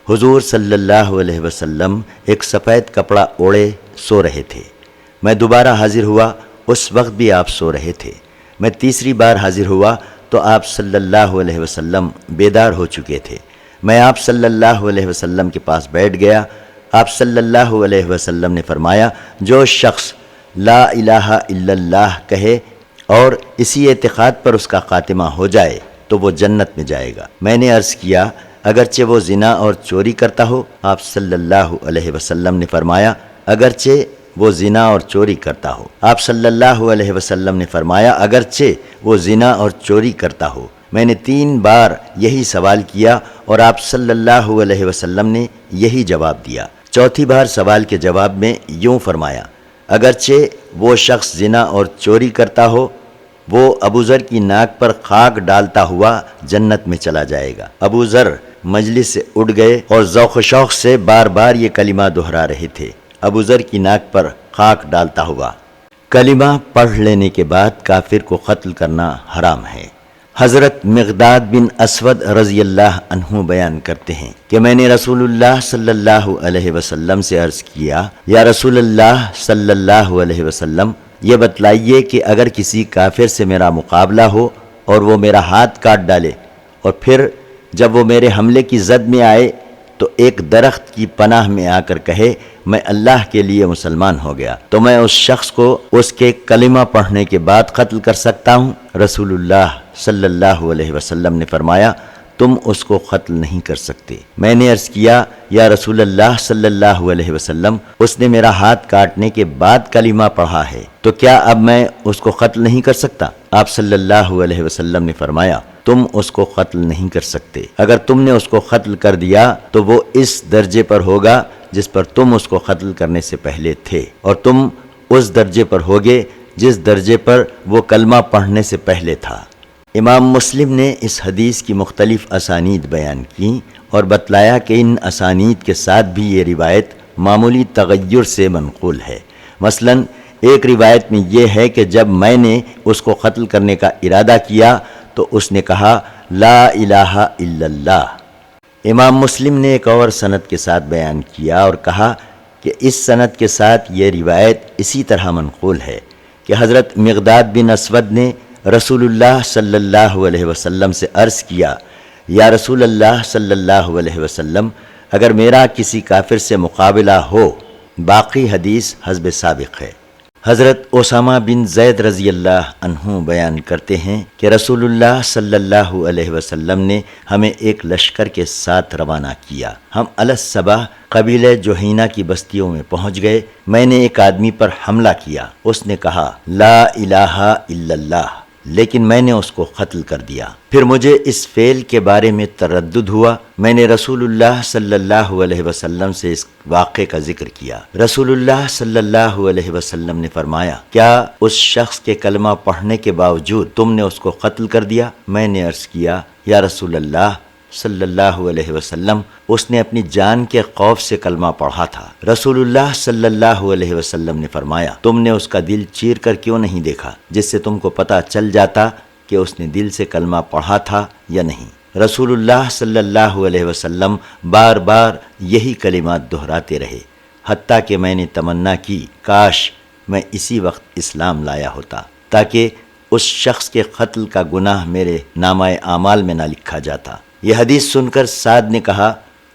حضور صلی اللہ علیہ وسلم ایک سفید کپڑا اوڑے سو رہے تھے۔ میں دوبارہ حاضر ہوا، اس وقت بھی آپ سو رہے تھے۔ میں تیسری بار حاضر ہوا تو آپ صلی اللہ علیہ وسلم بیدار ہو چکے تھے۔ میں آپ صلی اللہ علیہ وسلم کے پاس بیٹھ گیا۔ آپ صلی اللہ علیہ وسلم نے فرمایا جو شخص لا الہ الا اللہ کہے اور اسی اعتقاد پر اس کا خاتمہ ہو جائے تو وہ جنت میں جائے گا۔ میں نے عرض کیا اگرچہ وہ زنا اور چوری کرتا ہو؟ آپ صلی اللہ علیہ وسلم نے فرمایا اگرچہ وہ زنا اور چوری کرتا ہو۔ آپ صلی اللہ علیہ وسلم نے فرمایا اگرچہ وہ زنا اور چوری کرتا ہو۔ میں نے 3 بار یہی سوال کیا اور آپ صلی اللہ علیہ وسلم نے یہی جواب دیا۔ چوتھی بار سوال کے جواب میں یوں فرمایا اگرچہ وہ شخص زنا اور چوری کرتا ہو وہ ابو ذر کی ناک پر خاک ڈالتا ہوا جنت میں چلا جائے گا۔ ابو ذر مجلس سے اٹھ گئے اور ذوق و شوق سے بار بار یہ کلمہ دہرا رہے تھے، ابو ذر کی ناک پر خاک ڈالتا ہوا۔ کلمہ پڑھ لینے کے بعد کافر کو قتل کرنا حرام ہے۔ حضرت مقداد بن اسود رضی اللہ عنہ بیان کرتے ہیں کہ میں نے رسول اللہ صلی اللہ علیہ وسلم سے عرض کیا یا رسول اللہ صلی اللہ علیہ وسلم یہ بتلائیے کہ اگر کسی کافر سے میرا مقابلہ ہو اور وہ میرا ہاتھ کاٹ ڈالے اور پھر جب وہ میرے حملے کی زد میں آئے تو ایک درخت کی پناہ میں آ کر کہے میں اللہ کے لیے مسلمان ہو گیا تو میں اس شخص کو اس کے کلمہ پڑھنے کے بعد قتل کر سکتا ہوں؟ رسول اللہ صلی اللہ علیہ وسلم نے فرمایا تم اس کو قتل نہیں کر سکتے۔ میں نے عرض کیا یا رسول اللہ صلی اللہ علیہ وسلم اس نے میرا ہاتھ کاٹنے کے بعد کلمہ پڑھا ہے تو کیا اب میں اس کو قتل نہیں کر سکتا؟ آپ صلی اللہ علیہ وسلم نے فرمایا تم اس کو قتل نہیں کر سکتے۔ اگر تم نے اس کو قتل کر دیا تو وہ اس درجے پر ہوگا جس پر تم اس کو قتل کرنے سے پہلے تھے، اور تم اس درجے پر ہوگے جس درجے پر وہ کلمہ پڑھنے سے پہلے تھا۔ امام مسلم نے اس حدیث کی مختلف اسانید بیان کی اور بتلایا کہ ان اسانید کے ساتھ بھی یہ روایت معمولی تغیر سے منقول ہے۔ مثلا ایک روایت میں یہ ہے کہ جب میں نے اس کو قتل کرنے کا ارادہ کیا تو اس نے کہا لا الہ الا اللہ۔ امام مسلم نے ایک اور سند کے ساتھ بیان کیا اور کہا کہ اس سند کے ساتھ یہ روایت اسی طرح منقول ہے کہ حضرت مقداد بن اسود نے رسول اللہ صلی اللہ علیہ وسلم سے عرض کیا، یا رسول اللہ صلی اللہ علیہ وسلم، اگر میرا کسی کافر سے مقابلہ ہو۔ باقی حدیث حسب سابق ہے۔ حضرت اسامہ بن زید رضی اللہ عنہ بیان کرتے ہیں کہ رسول اللہ صلی اللہ علیہ وسلم نے ہمیں ایک لشکر کے ساتھ روانہ کیا۔ ہم الصباح قبیلہ جوہینہ کی بستیوں میں پہنچ گئے۔ میں نے ایک آدمی پر حملہ کیا، اس نے کہا لا الہ الا اللہ، لیکن میں نے اس کو قتل کر دیا۔ پھر مجھے اس فعل کے بارے میں تردد ہوا۔ میں نے رسول اللہ صلی اللہ علیہ وسلم سے اس واقعے کا ذکر کیا۔ رسول اللہ صلی اللہ علیہ وسلم نے فرمایا، کیا اس شخص کے کلمہ پڑھنے کے باوجود تم نے اس کو قتل کر دیا؟ میں نے عرض کیا، یا رسول اللہ صلی اللہ علیہ وسلم، اس نے اپنی جان کے خوف سے کلمہ پڑھا تھا۔ رسول اللہ صلی اللہ علیہ وسلم نے فرمایا، تم نے اس کا دل چیر کر کیوں نہیں دیکھا، جس سے تم کو پتہ چل جاتا کہ اس نے دل سے کلمہ پڑھا تھا یا نہیں۔ رسول اللہ صلی اللہ علیہ وسلم بار بار یہی کلمات دہراتے رہے، حتیٰ کہ میں نے تمنا کی کاش میں اسی وقت اسلام لایا ہوتا، تاکہ اس شخص کے قتل کا گناہ میرے نامہ اعمال میں نہ لکھا جاتا۔ یہ حدیث سن کر سعد نے کہا،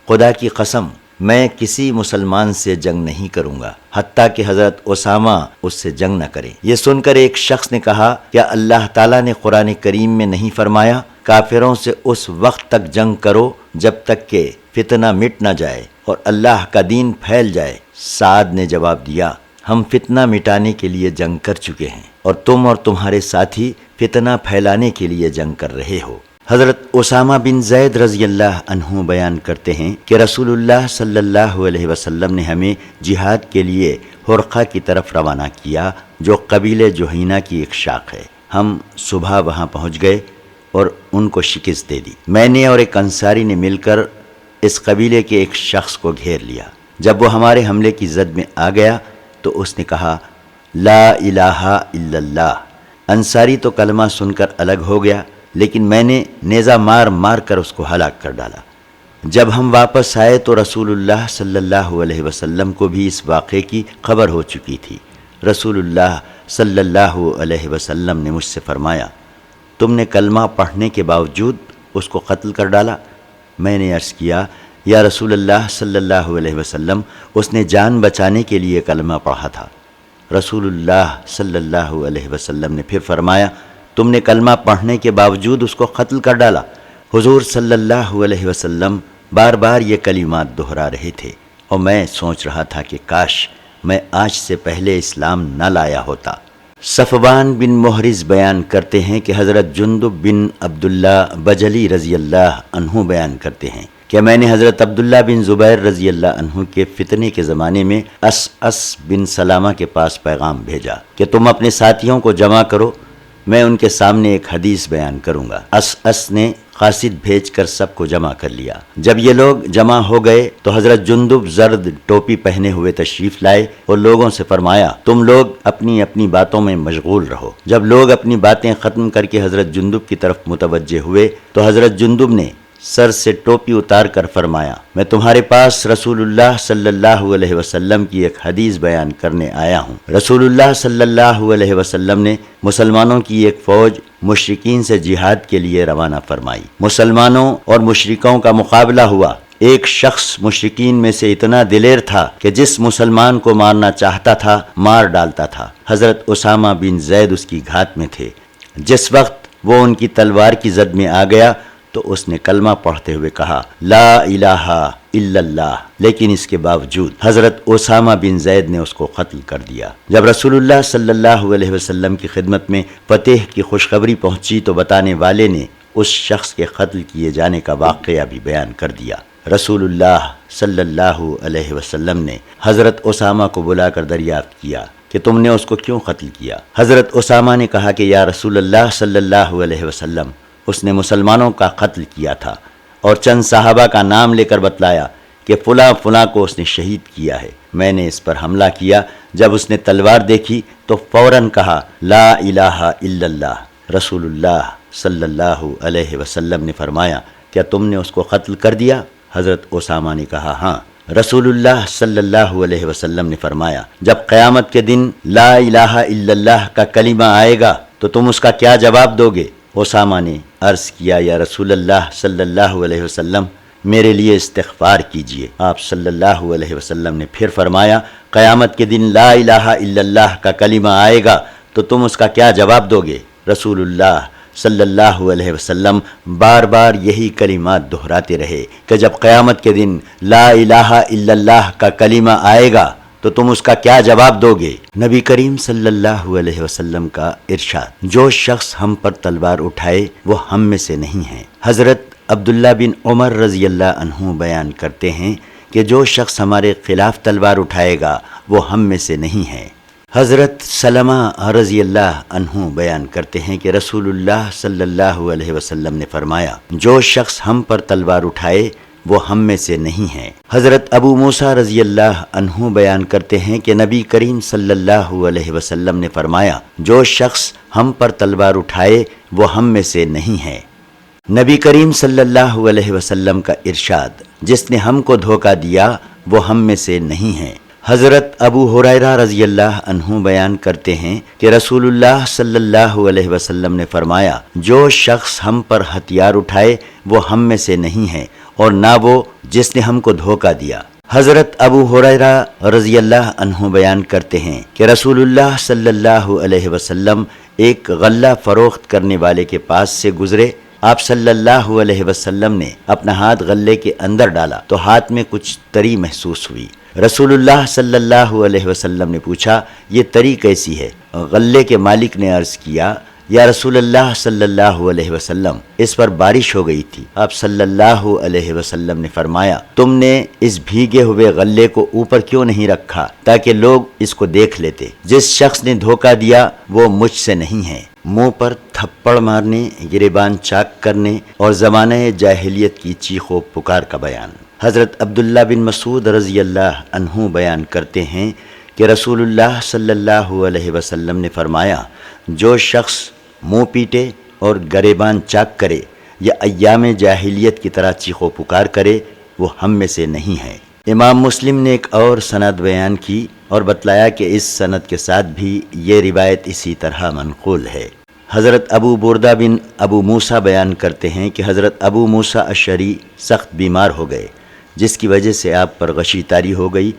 خدا کی قسم میں کسی مسلمان سے جنگ نہیں کروں گا حتیٰ کہ حضرت اسامہ اس سے جنگ نہ کرے۔ یہ سن کر ایک شخص نے کہا، کیا اللہ تعالیٰ نے قرآن کریم میں نہیں فرمایا کافروں سے اس وقت تک جنگ کرو جب تک کہ فتنہ مٹ نہ جائے اور اللہ کا دین پھیل جائے؟ سعد نے جواب دیا، ہم فتنہ مٹانے کے لیے جنگ کر چکے ہیں اور تم اور تمہارے ساتھی فتنہ پھیلانے کے لیے جنگ کر رہے ہو۔ حضرت اسامہ بن زید رضی اللہ عنہ بیان کرتے ہیں کہ رسول اللہ صلی اللہ علیہ وسلم نے ہمیں جہاد کے لیے حرقہ کی طرف روانہ کیا، جو قبیلہ جوہینہ کی ایک شاخ ہے۔ ہم صبح وہاں پہنچ گئے اور ان کو شکست دے دی۔ میں نے اور ایک انصاری نے مل کر اس قبیلے کے ایک شخص کو گھیر لیا۔ جب وہ ہمارے حملے کی زد میں آ گیا تو اس نے کہا لا الہ الا اللہ۔ انصاری تو کلمہ سن کر الگ ہو گیا، لیکن میں نے نیزہ مار مار کر اس کو ہلاک کر ڈالا۔ جب ہم واپس آئے تو رسول اللہ صلی اللہ علیہ وسلم کو بھی اس واقعے کی خبر ہو چکی تھی۔ رسول اللہ صلی اللہ علیہ وسلم نے مجھ سے فرمایا، تم نے کلمہ پڑھنے کے باوجود اس کو قتل کر ڈالا؟ میں نے عرض کیا، یا رسول اللہ صلی اللہ علیہ وسلم، اس نے جان بچانے کے لیے کلمہ پڑھا تھا۔ رسول اللہ صلی اللہ علیہ وسلم نے پھر فرمایا، تم نے کلمہ پڑھنے کے باوجود اس کو قتل کر ڈالا؟ حضور صلی اللہ علیہ وسلم بار بار یہ کلمات دہرا رہے تھے اور میں سوچ رہا تھا کہ کاش میں آج سے پہلے اسلام نہ لایا ہوتا۔ صفوان بن محرز بیان کرتے ہیں کہ حضرت جندب بن عبداللہ بجلی رضی اللہ عنہ بیان کرتے ہیں کہ میں نے حضرت عبداللہ بن زبیر رضی اللہ عنہ کے فتنے کے زمانے میں اس بن سلامہ کے پاس پیغام بھیجا کہ تم اپنے ساتھیوں کو جمع کرو، میں ان کے سامنے ایک حدیث بیان کروں گا۔ اس نے قاصد بھیج کر سب کو جمع کر لیا۔ جب یہ لوگ جمع ہو گئے تو حضرت جندب زرد ٹوپی پہنے ہوئے تشریف لائے اور لوگوں سے فرمایا، تم لوگ اپنی اپنی باتوں میں مشغول رہو۔ جب لوگ اپنی باتیں ختم کر کے حضرت جندب کی طرف متوجہ ہوئے تو حضرت جندب نے سر سے ٹوپی اتار کر فرمایا، میں تمہارے پاس رسول اللہ صلی اللہ علیہ وسلم کی ایک حدیث بیان کرنے آیا ہوں۔ رسول اللہ صلی اللہ علیہ وسلم نے مسلمانوں کی ایک فوج مشرکین سے جہاد کے لیے روانہ فرمائی۔ مسلمانوں اور مشرکوں کا مقابلہ ہوا۔ ایک شخص مشرکین میں سے اتنا دلیر تھا کہ جس مسلمان کو مارنا چاہتا تھا مار ڈالتا تھا۔ حضرت اسامہ بن زید اس کی گھات میں تھے۔ جس وقت وہ ان کی تلوار کی زد میں آ گیا تو اس نے کلمہ پڑھتے ہوئے کہا لا الہ الا اللہ، لیکن اس کے باوجود حضرت اسامہ بن زید نے اس کو قتل کر دیا۔ جب رسول اللہ صلی اللہ علیہ وسلم کی خدمت میں فتح کی خوشخبری پہنچی تو بتانے والے نے اس شخص کے قتل کیے جانے کا واقعہ بھی بیان کر دیا۔ رسول اللہ صلی اللہ علیہ وسلم نے حضرت اسامہ کو بلا کر دریافت کیا کہ تم نے اس کو کیوں قتل کیا؟ حضرت اسامہ نے کہا کہ یا رسول اللہ صلی اللہ علیہ وسلم، اس نے مسلمانوں کا قتل کیا تھا اور چند صحابہ کا نام لے کر بتلایا کہ فلاں فلاں کو اس نے شہید کیا ہے۔ میں نے اس پر حملہ کیا جب اس نے تلوار دیکھی تو فوراً کہا لا الہ الا اللہ۔ رسول اللہ صلی اللہ علیہ وسلم نے فرمایا کیا تم نے اس کو قتل کر دیا؟ حضرت اسامہ نے کہا ہاں۔ رسول اللہ صلی اللہ علیہ وسلم نے فرمایا جب قیامت کے دن لا الہ الا اللہ کا کلمہ آئے گا تو تم اس کا کیا جواب دو گے؟ اسامہ نے عرض کیا یا رسول اللہ صلی اللہ علیہ وسلم میرے لیے استغفار کیجئے۔ آپ صلی اللہ علیہ وسلم نے پھر فرمایا قیامت کے دن لا الہ الا اللہ کا کلمہ آئے گا تو تم اس کا کیا جواب دو گے؟ رسول اللہ صلی اللہ علیہ وسلم بار بار یہی کلمات دہراتے رہے کہ جب قیامت کے دن لا الہ الا اللہ کا کلمہ آئے گا تو تم اس کا کیا جواب دو گے؟ نبی کریم صلی اللہ علیہ وسلم کا ارشاد جو شخص ہم پر تلوار اٹھائے وہ ہم میں سے نہیں ہے۔ حضرت عبداللہ بن عمر رضی اللہ عنہ بیان کرتے ہیں کہ جو شخص ہمارے خلاف تلوار اٹھائے گا وہ ہم میں سے نہیں ہے۔ حضرت سلمہ رضی اللہ عنہ بیان کرتے ہیں کہ رسول اللہ صلی اللہ علیہ وسلم نے فرمایا جو شخص ہم پر تلوار اٹھائے وہ ہم میں سے نہیں ہے۔ حضرت ابو موسیٰ رضی اللہ عنہ بیان کرتے ہیں کہ نبی کریم صلی اللہ علیہ وسلم نے فرمایا جو شخص ہم پر تلوار اٹھائے وہ ہم میں سے نہیں ہے۔ نبی کریم صلی اللہ علیہ وسلم کا ارشاد جس نے ہم کو دھوکہ دیا وہ ہم میں سے نہیں ہے۔ حضرت ابو ہریرہ رضی اللہ عنہ بیان کرتے ہیں کہ رسول اللہ صلی اللہ علیہ وسلم نے فرمایا جو شخص ہم پر ہتھیار اٹھائے وہ ہم میں سے نہیں ہے اور نہ وہ جس نے ہم کو دھوکہ دیا۔ حضرت ابو ہریرہ رضی اللہ عنہ بیان کرتے ہیں کہ رسول اللہ صلی اللہ علیہ وسلم ایک غلہ فروخت کرنے والے کے پاس سے گزرے۔ آپ صلی اللہ علیہ وسلم نے اپنا ہاتھ غلے کے اندر ڈالا تو ہاتھ میں کچھ تری محسوس ہوئی۔ رسول اللہ صلی اللہ علیہ وسلم نے پوچھا یہ تری کیسی ہے؟ غلے کے مالک نے عرض کیا یا رسول اللہ صلی اللہ علیہ وسلم اس پر بارش ہو گئی تھی۔ آپ صلی اللہ علیہ وسلم نے فرمایا تم نے اس بھیگے ہوئے غلے کو اوپر کیوں نہیں رکھا تاکہ لوگ اس کو دیکھ لیتے؟ جس شخص نے دھوکہ دیا وہ مجھ سے نہیں ہے۔ منہ پر تھپڑ مارنے، گریبان چاک کرنے اور زمانہ جاہلیت کی چیخ و پکار کا بیان۔ حضرت عبداللہ بن مسعود رضی اللہ عنہ بیان کرتے ہیں کہ رسول اللہ صلی اللہ علیہ وسلم نے فرمایا جو شخص منہ پیٹے اور گریبان چاک کرے یا ایام جاہلیت کی طرح چیخ و پکار کرے وہ ہم میں سے نہیں ہے۔ امام مسلم نے ایک اور سند بیان کی اور بتلایا کہ اس سند کے ساتھ بھی یہ روایت اسی طرح منقول ہے۔ حضرت ابو بردہ بن ابو موسیٰ بیان کرتے ہیں کہ حضرت ابو موسیٰ اشعری سخت بیمار ہو گئے جس کی وجہ سے آپ پر غشی طاری ہو گئی۔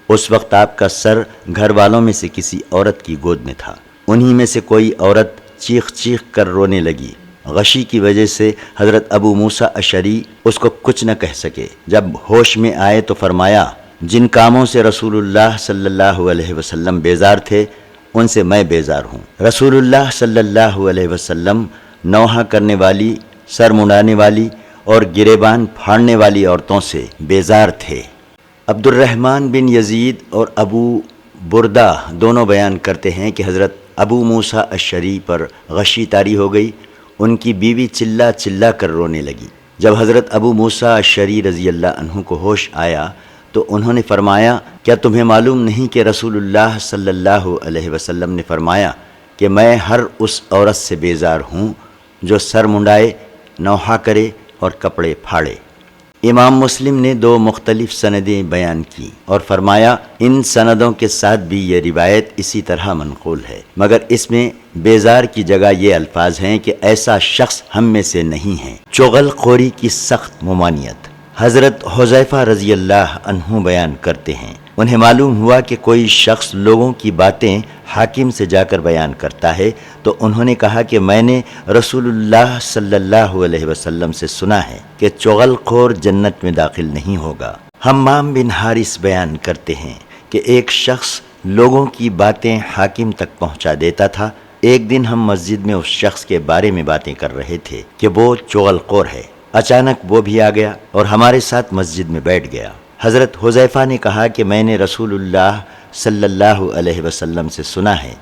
اس وقت آپ کا سر گھر والوں میں سے کسی عورت کی گود میں تھا۔ انہی میں سے کوئی عورت چیخ چیخ کر رونے لگی۔ غشی کی وجہ سے حضرت ابو موسیٰ اشعری اس کو کچھ نہ کہہ سکے۔ جب ہوش میں آئے تو فرمایا جن کاموں سے رسول اللہ صلی اللہ علیہ وسلم بیزار تھے ان سے میں بیزار ہوں۔ رسول اللہ صلی اللہ علیہ وسلم نوحہ کرنے والی، سر منڈانے والی اور گریبان پھاڑنے والی عورتوں سے بیزار تھے۔ عبد الرحمن بن یزید اور ابو بردہ دونوں بیان کرتے ہیں کہ حضرت ابو موسیٰ اشعری پر غشی طاری ہو گئی۔ ان کی بیوی چلا چلا کر رونے لگی۔ جب حضرت ابو موسیٰ اشعری رضی اللہ عنہ کو ہوش آیا تو انہوں نے فرمایا کیا تمہیں معلوم نہیں کہ رسول اللہ صلی اللہ علیہ وسلم نے فرمایا کہ میں ہر اس عورت سے بیزار ہوں جو سر منڈائے، نوحہ کرے اور کپڑے پھاڑے۔ امام مسلم نے دو مختلف سندیں بیان کی اور فرمایا ان سندوں کے ساتھ بھی یہ روایت اسی طرح منقول ہے، مگر اس میں بیزار کی جگہ یہ الفاظ ہیں کہ ایسا شخص ہم میں سے نہیں ہے۔ چغل خوری کی سخت ممانعت۔ حضرت حذیفہ رضی اللہ عنہ بیان کرتے ہیں انہیں معلوم ہوا کہ کوئی شخص لوگوں کی باتیں حاکم سے جا کر بیان کرتا ہے تو انہوں نے کہا کہ میں نے رسول اللہ صلی اللہ علیہ وسلم سے سنا ہے کہ چغل خور جنت میں داخل نہیں ہوگا۔ حمام بن حارث بیان کرتے ہیں کہ ایک شخص لوگوں کی باتیں حاکم تک پہنچا دیتا تھا۔ ایک دن ہم مسجد میں اس شخص کے بارے میں باتیں کر رہے تھے کہ وہ چغل خور ہے۔ اچانک وہ بھی آ گیا اور ہمارے ساتھ مسجد میں بیٹھ گیا۔ حضرت حذیفہ نے کہا کہ میں نے رسول اللہ صلی اللہ علیہ وسلم سے سنا ہے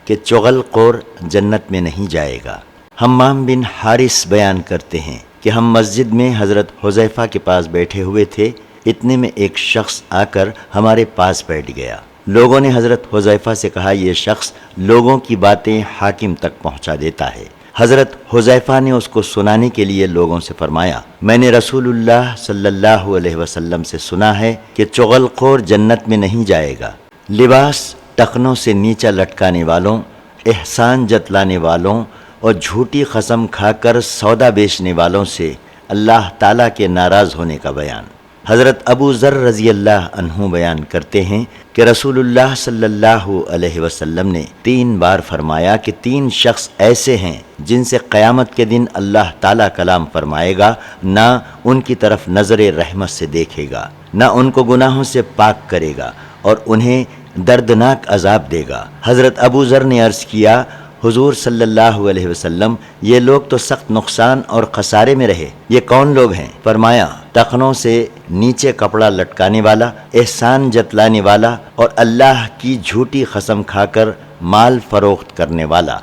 کہ چغل خور جنت میں نہیں جائے گا۔ حمام بن حارث بیان کرتے ہیں کہ ہم مسجد میں حضرت حذیفہ کے پاس بیٹھے ہوئے تھے، اتنے میں ایک شخص آ کر ہمارے پاس بیٹھ گیا۔ لوگوں نے حضرت حذیفہ سے کہا یہ شخص لوگوں کی باتیں حاکم تک پہنچا دیتا ہے۔ حضرت حذیفہ نے اس کو سنانے کے لیے لوگوں سے فرمایا میں نے رسول اللہ صلی اللہ علیہ وسلم سے سنا ہے کہ چغل خور جنت میں نہیں جائے گا، لباس ٹخنوں سے نیچا لٹکانے والوں، احسان جتلانے والوں اور جھوٹی قسم کھا کر سودا بیچنے والوں سے اللہ تعالیٰ کے ناراض ہونے کا بیان۔ حضرت ابو ذر رضی اللہ عنہ بیان کرتے ہیں کہ رسول اللہ صلی اللہ علیہ وسلم نے 3 بار فرمایا کہ 3 شخص ایسے ہیں جن سے قیامت کے دن اللہ تعالیٰ کلام فرمائے گا، نہ ان کی طرف نظر رحمت سے دیکھے گا، نہ ان کو گناہوں سے پاک کرے گا اور انہیں دردناک عذاب دے گا۔ حضرت ابو ذر نے عرض کیا حضور صلی اللہ علیہ وسلم یہ لوگ تو سخت نقصان اور خسارے میں رہے، یہ کون لوگ ہیں؟ فرمایا ٹخنوں سے نیچے کپڑا لٹکانے والا، احسان جتلانے والا اور اللہ کی جھوٹی قسم کھا کر مال فروخت کرنے والا۔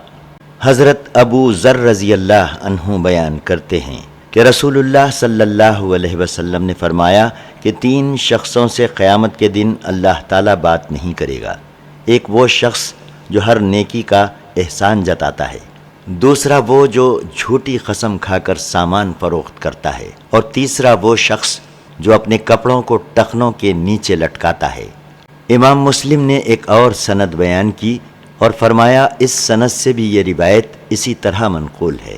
حضرت ابو ذر رضی اللہ عنہ بیان کرتے ہیں کہ رسول اللہ صلی اللہ علیہ وسلم نے فرمایا کہ 3 شخصوں سے قیامت کے دن اللہ تعالیٰ بات نہیں کرے گا۔ ایک وہ شخص جو ہر نیکی کا احسان جتاتا ہے، دوسرا وہ جو جھوٹی قسم کھا کر سامان فروخت کرتا ہے، اور تیسرا وہ شخص جو اپنے کپڑوں کو ٹخنوں کے نیچے لٹکاتا ہے۔ امام مسلم نے ایک اور سند بیان کی اور فرمایا اس سند سے بھی یہ روایت اسی طرح منقول ہے،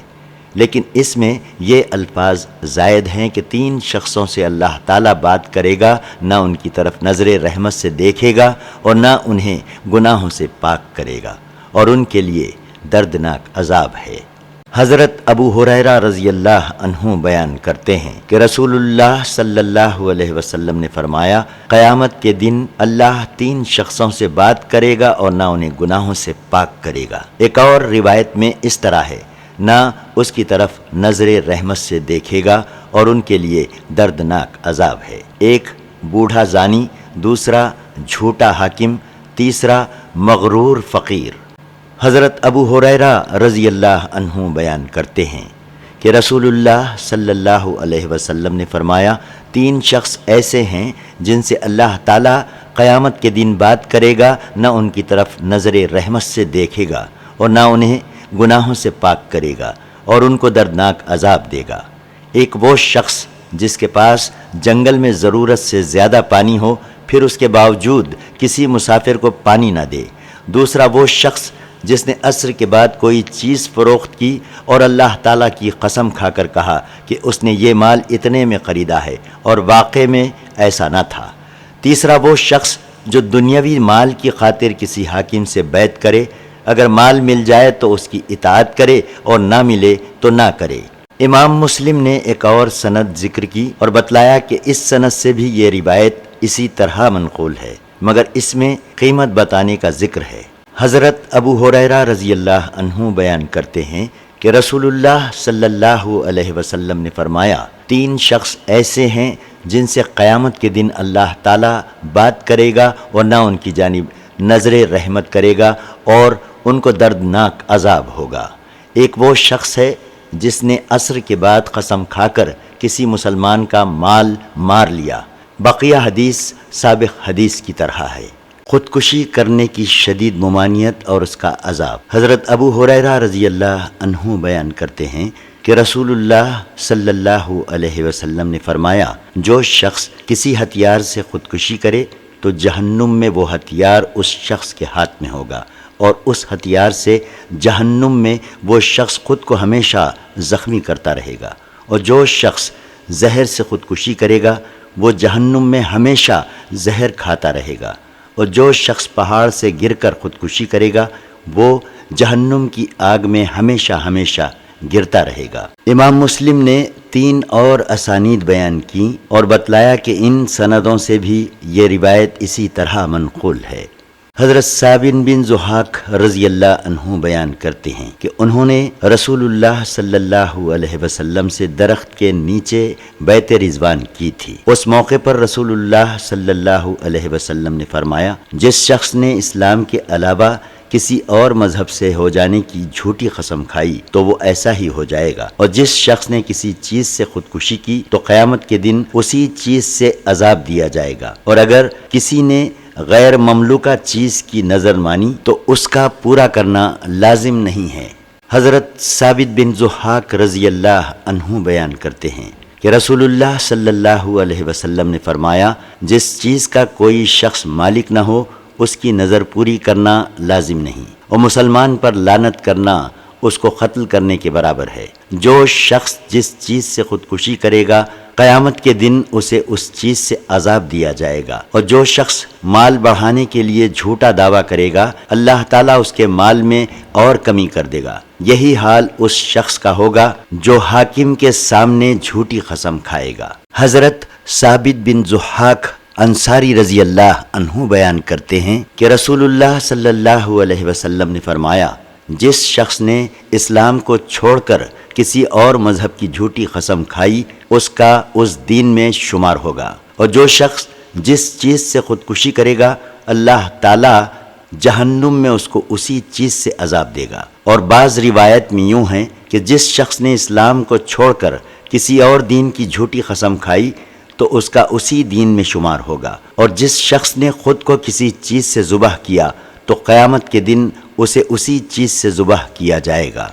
لیکن اس میں یہ الفاظ زائد ہیں کہ 3 شخصوں سے اللہ تعالیٰ بات کرے گا، نہ ان کی طرف نظر رحمت سے دیکھے گا اور نہ انہیں گناہوں سے پاک کرے گا، اور ان کے لیے دردناک عذاب ہے۔ حضرت ابو ہریرہ رضی اللہ عنہ بیان کرتے ہیں کہ رسول اللہ صلی اللہ علیہ وسلم نے فرمایا قیامت کے دن اللہ 3 شخصوں سے بات کرے گا اور نہ انہیں گناہوں سے پاک کرے گا۔ ایک اور روایت میں اس طرح ہے نہ اس کی طرف نظر رحمت سے دیکھے گا اور ان کے لیے دردناک عذاب ہے۔ ایک بوڑھا زانی، دوسرا جھوٹا حاکم، تیسرا مغرور فقیر۔ حضرت ابو ہریرہ رضی اللہ عنہ بیان کرتے ہیں کہ رسول اللہ صلی اللہ علیہ وسلم نے فرمایا 3 شخص ایسے ہیں جن سے اللہ تعالیٰ قیامت کے دن بات کرے گا، نہ ان کی طرف نظر رحمت سے دیکھے گا اور نہ انہیں گناہوں سے پاک کرے گا اور ان کو دردناک عذاب دے گا۔ ایک وہ شخص جس کے پاس جنگل میں ضرورت سے زیادہ پانی ہو، پھر اس کے باوجود کسی مسافر کو پانی نہ دے۔ دوسرا وہ شخص جس نے عصر کے بعد کوئی چیز فروخت کی اور اللہ تعالیٰ کی قسم کھا کر کہا کہ اس نے یہ مال اتنے میں خریدا ہے اور واقع میں ایسا نہ تھا۔ تیسرا وہ شخص جو دنیاوی مال کی خاطر کسی حاکم سے بیعت کرے، اگر مال مل جائے تو اس کی اطاعت کرے اور نہ ملے تو نہ کرے۔ امام مسلم نے ایک اور سند ذکر کی اور بتلایا کہ اس سند سے بھی یہ روایت اسی طرح منقول ہے، مگر اس میں قیمت بتانے کا ذکر ہے۔ حضرت ابو ہریرہ رضی اللہ عنہ بیان کرتے ہیں کہ رسول اللہ صلی اللہ علیہ وسلم نے فرمایا 3 شخص ایسے ہیں جن سے قیامت کے دن اللہ تعالیٰ بات کرے گا اور نہ ان کی جانب نظر رحمت کرے گا اور ان کو دردناک عذاب ہوگا۔ ایک وہ شخص ہے جس نے عصر کے بعد قسم کھا کر کسی مسلمان کا مال مار لیا۔ بقیہ حدیث سابق حدیث کی طرح ہے۔ خودکشی کرنے کی شدید ممانعت اور اس کا عذاب۔ حضرت ابو ہریرہ رضی اللہ عنہ بیان کرتے ہیں کہ رسول اللہ صلی اللہ علیہ وسلم نے فرمایا جو شخص کسی ہتھیار سے خودکشی کرے تو جہنم میں وہ ہتھیار اس شخص کے ہاتھ میں ہوگا اور اس ہتھیار سے جہنم میں وہ شخص خود کو ہمیشہ زخمی کرتا رہے گا، اور جو شخص زہر سے خودکشی کرے گا وہ جہنم میں ہمیشہ زہر کھاتا رہے گا، اور جو شخص پہاڑ سے گر کر خودکشی کرے گا وہ جہنم کی آگ میں ہمیشہ ہمیشہ گرتا رہے گا۔ امام مسلم نے 3 اور اسانید بیان کی اور بتلایا کہ ان سندوں سے بھی یہ روایت اسی طرح منقول ہے۔ حضرت ثابت بن ضحاک رضی اللہ عنہ بیان کرتے ہیں کہ انہوں نے رسول اللہ صلی اللہ علیہ وسلم سے درخت کے نیچے بیعت رضوان کی تھی۔ اس موقع پر رسول اللہ صلی اللہ علیہ وسلم نے فرمایا جس شخص نے اسلام کے علاوہ کسی اور مذہب سے ہو جانے کی جھوٹی قسم کھائی تو وہ ایسا ہی ہو جائے گا، اور جس شخص نے کسی چیز سے خودکشی کی تو قیامت کے دن اسی چیز سے عذاب دیا جائے گا، اور اگر کسی نے غیر مملوکہ چیز کی نظر مانی تو اس کا پورا کرنا لازم نہیں ہے۔ حضرت ثابت بن ضحاک رضی اللہ عنہ بیان کرتے ہیں کہ رسول اللہ صلی اللہ علیہ وسلم نے فرمایا، جس چیز کا کوئی شخص مالک نہ ہو اس کی نظر پوری کرنا لازم نہیں، اور مسلمان پر لعنت کرنا اس کو قتل کرنے کے برابر ہے۔ جو شخص جس چیز سے خودکشی کرے گا قیامت کے دن اسے اس چیز سے عذاب دیا جائے گا، اور جو شخص مال بڑھانے کے لیے جھوٹا دعویٰ کرے گا اللہ تعالیٰ اس کے مال میں اور کمی کر دے گا۔ یہی حال اس شخص کا ہوگا جو حاکم کے سامنے جھوٹی قسم کھائے گا۔ حضرت ثابت بن ضحاک انصاری رضی اللہ عنہ بیان کرتے ہیں کہ رسول اللہ صلی اللہ علیہ وسلم نے فرمایا، جس شخص نے اسلام کو چھوڑ کر کسی اور مذہب کی جھوٹی قسم کھائی اس کا اس دین میں شمار ہوگا، اور جو شخص جس چیز سے خودکشی کرے گا اللہ تعالیٰ جہنم میں اس کو اسی چیز سے عذاب دے گا۔ اور بعض روایت میں یوں ہیں کہ جس شخص نے اسلام کو چھوڑ کر کسی اور دین کی جھوٹی قسم کھائی تو اس کا اسی دین میں شمار ہوگا، اور جس شخص نے خود کو کسی چیز سے ذبح کیا تو قیامت کے دن اسے اسی چیز سے ذبح کیا جائے گا۔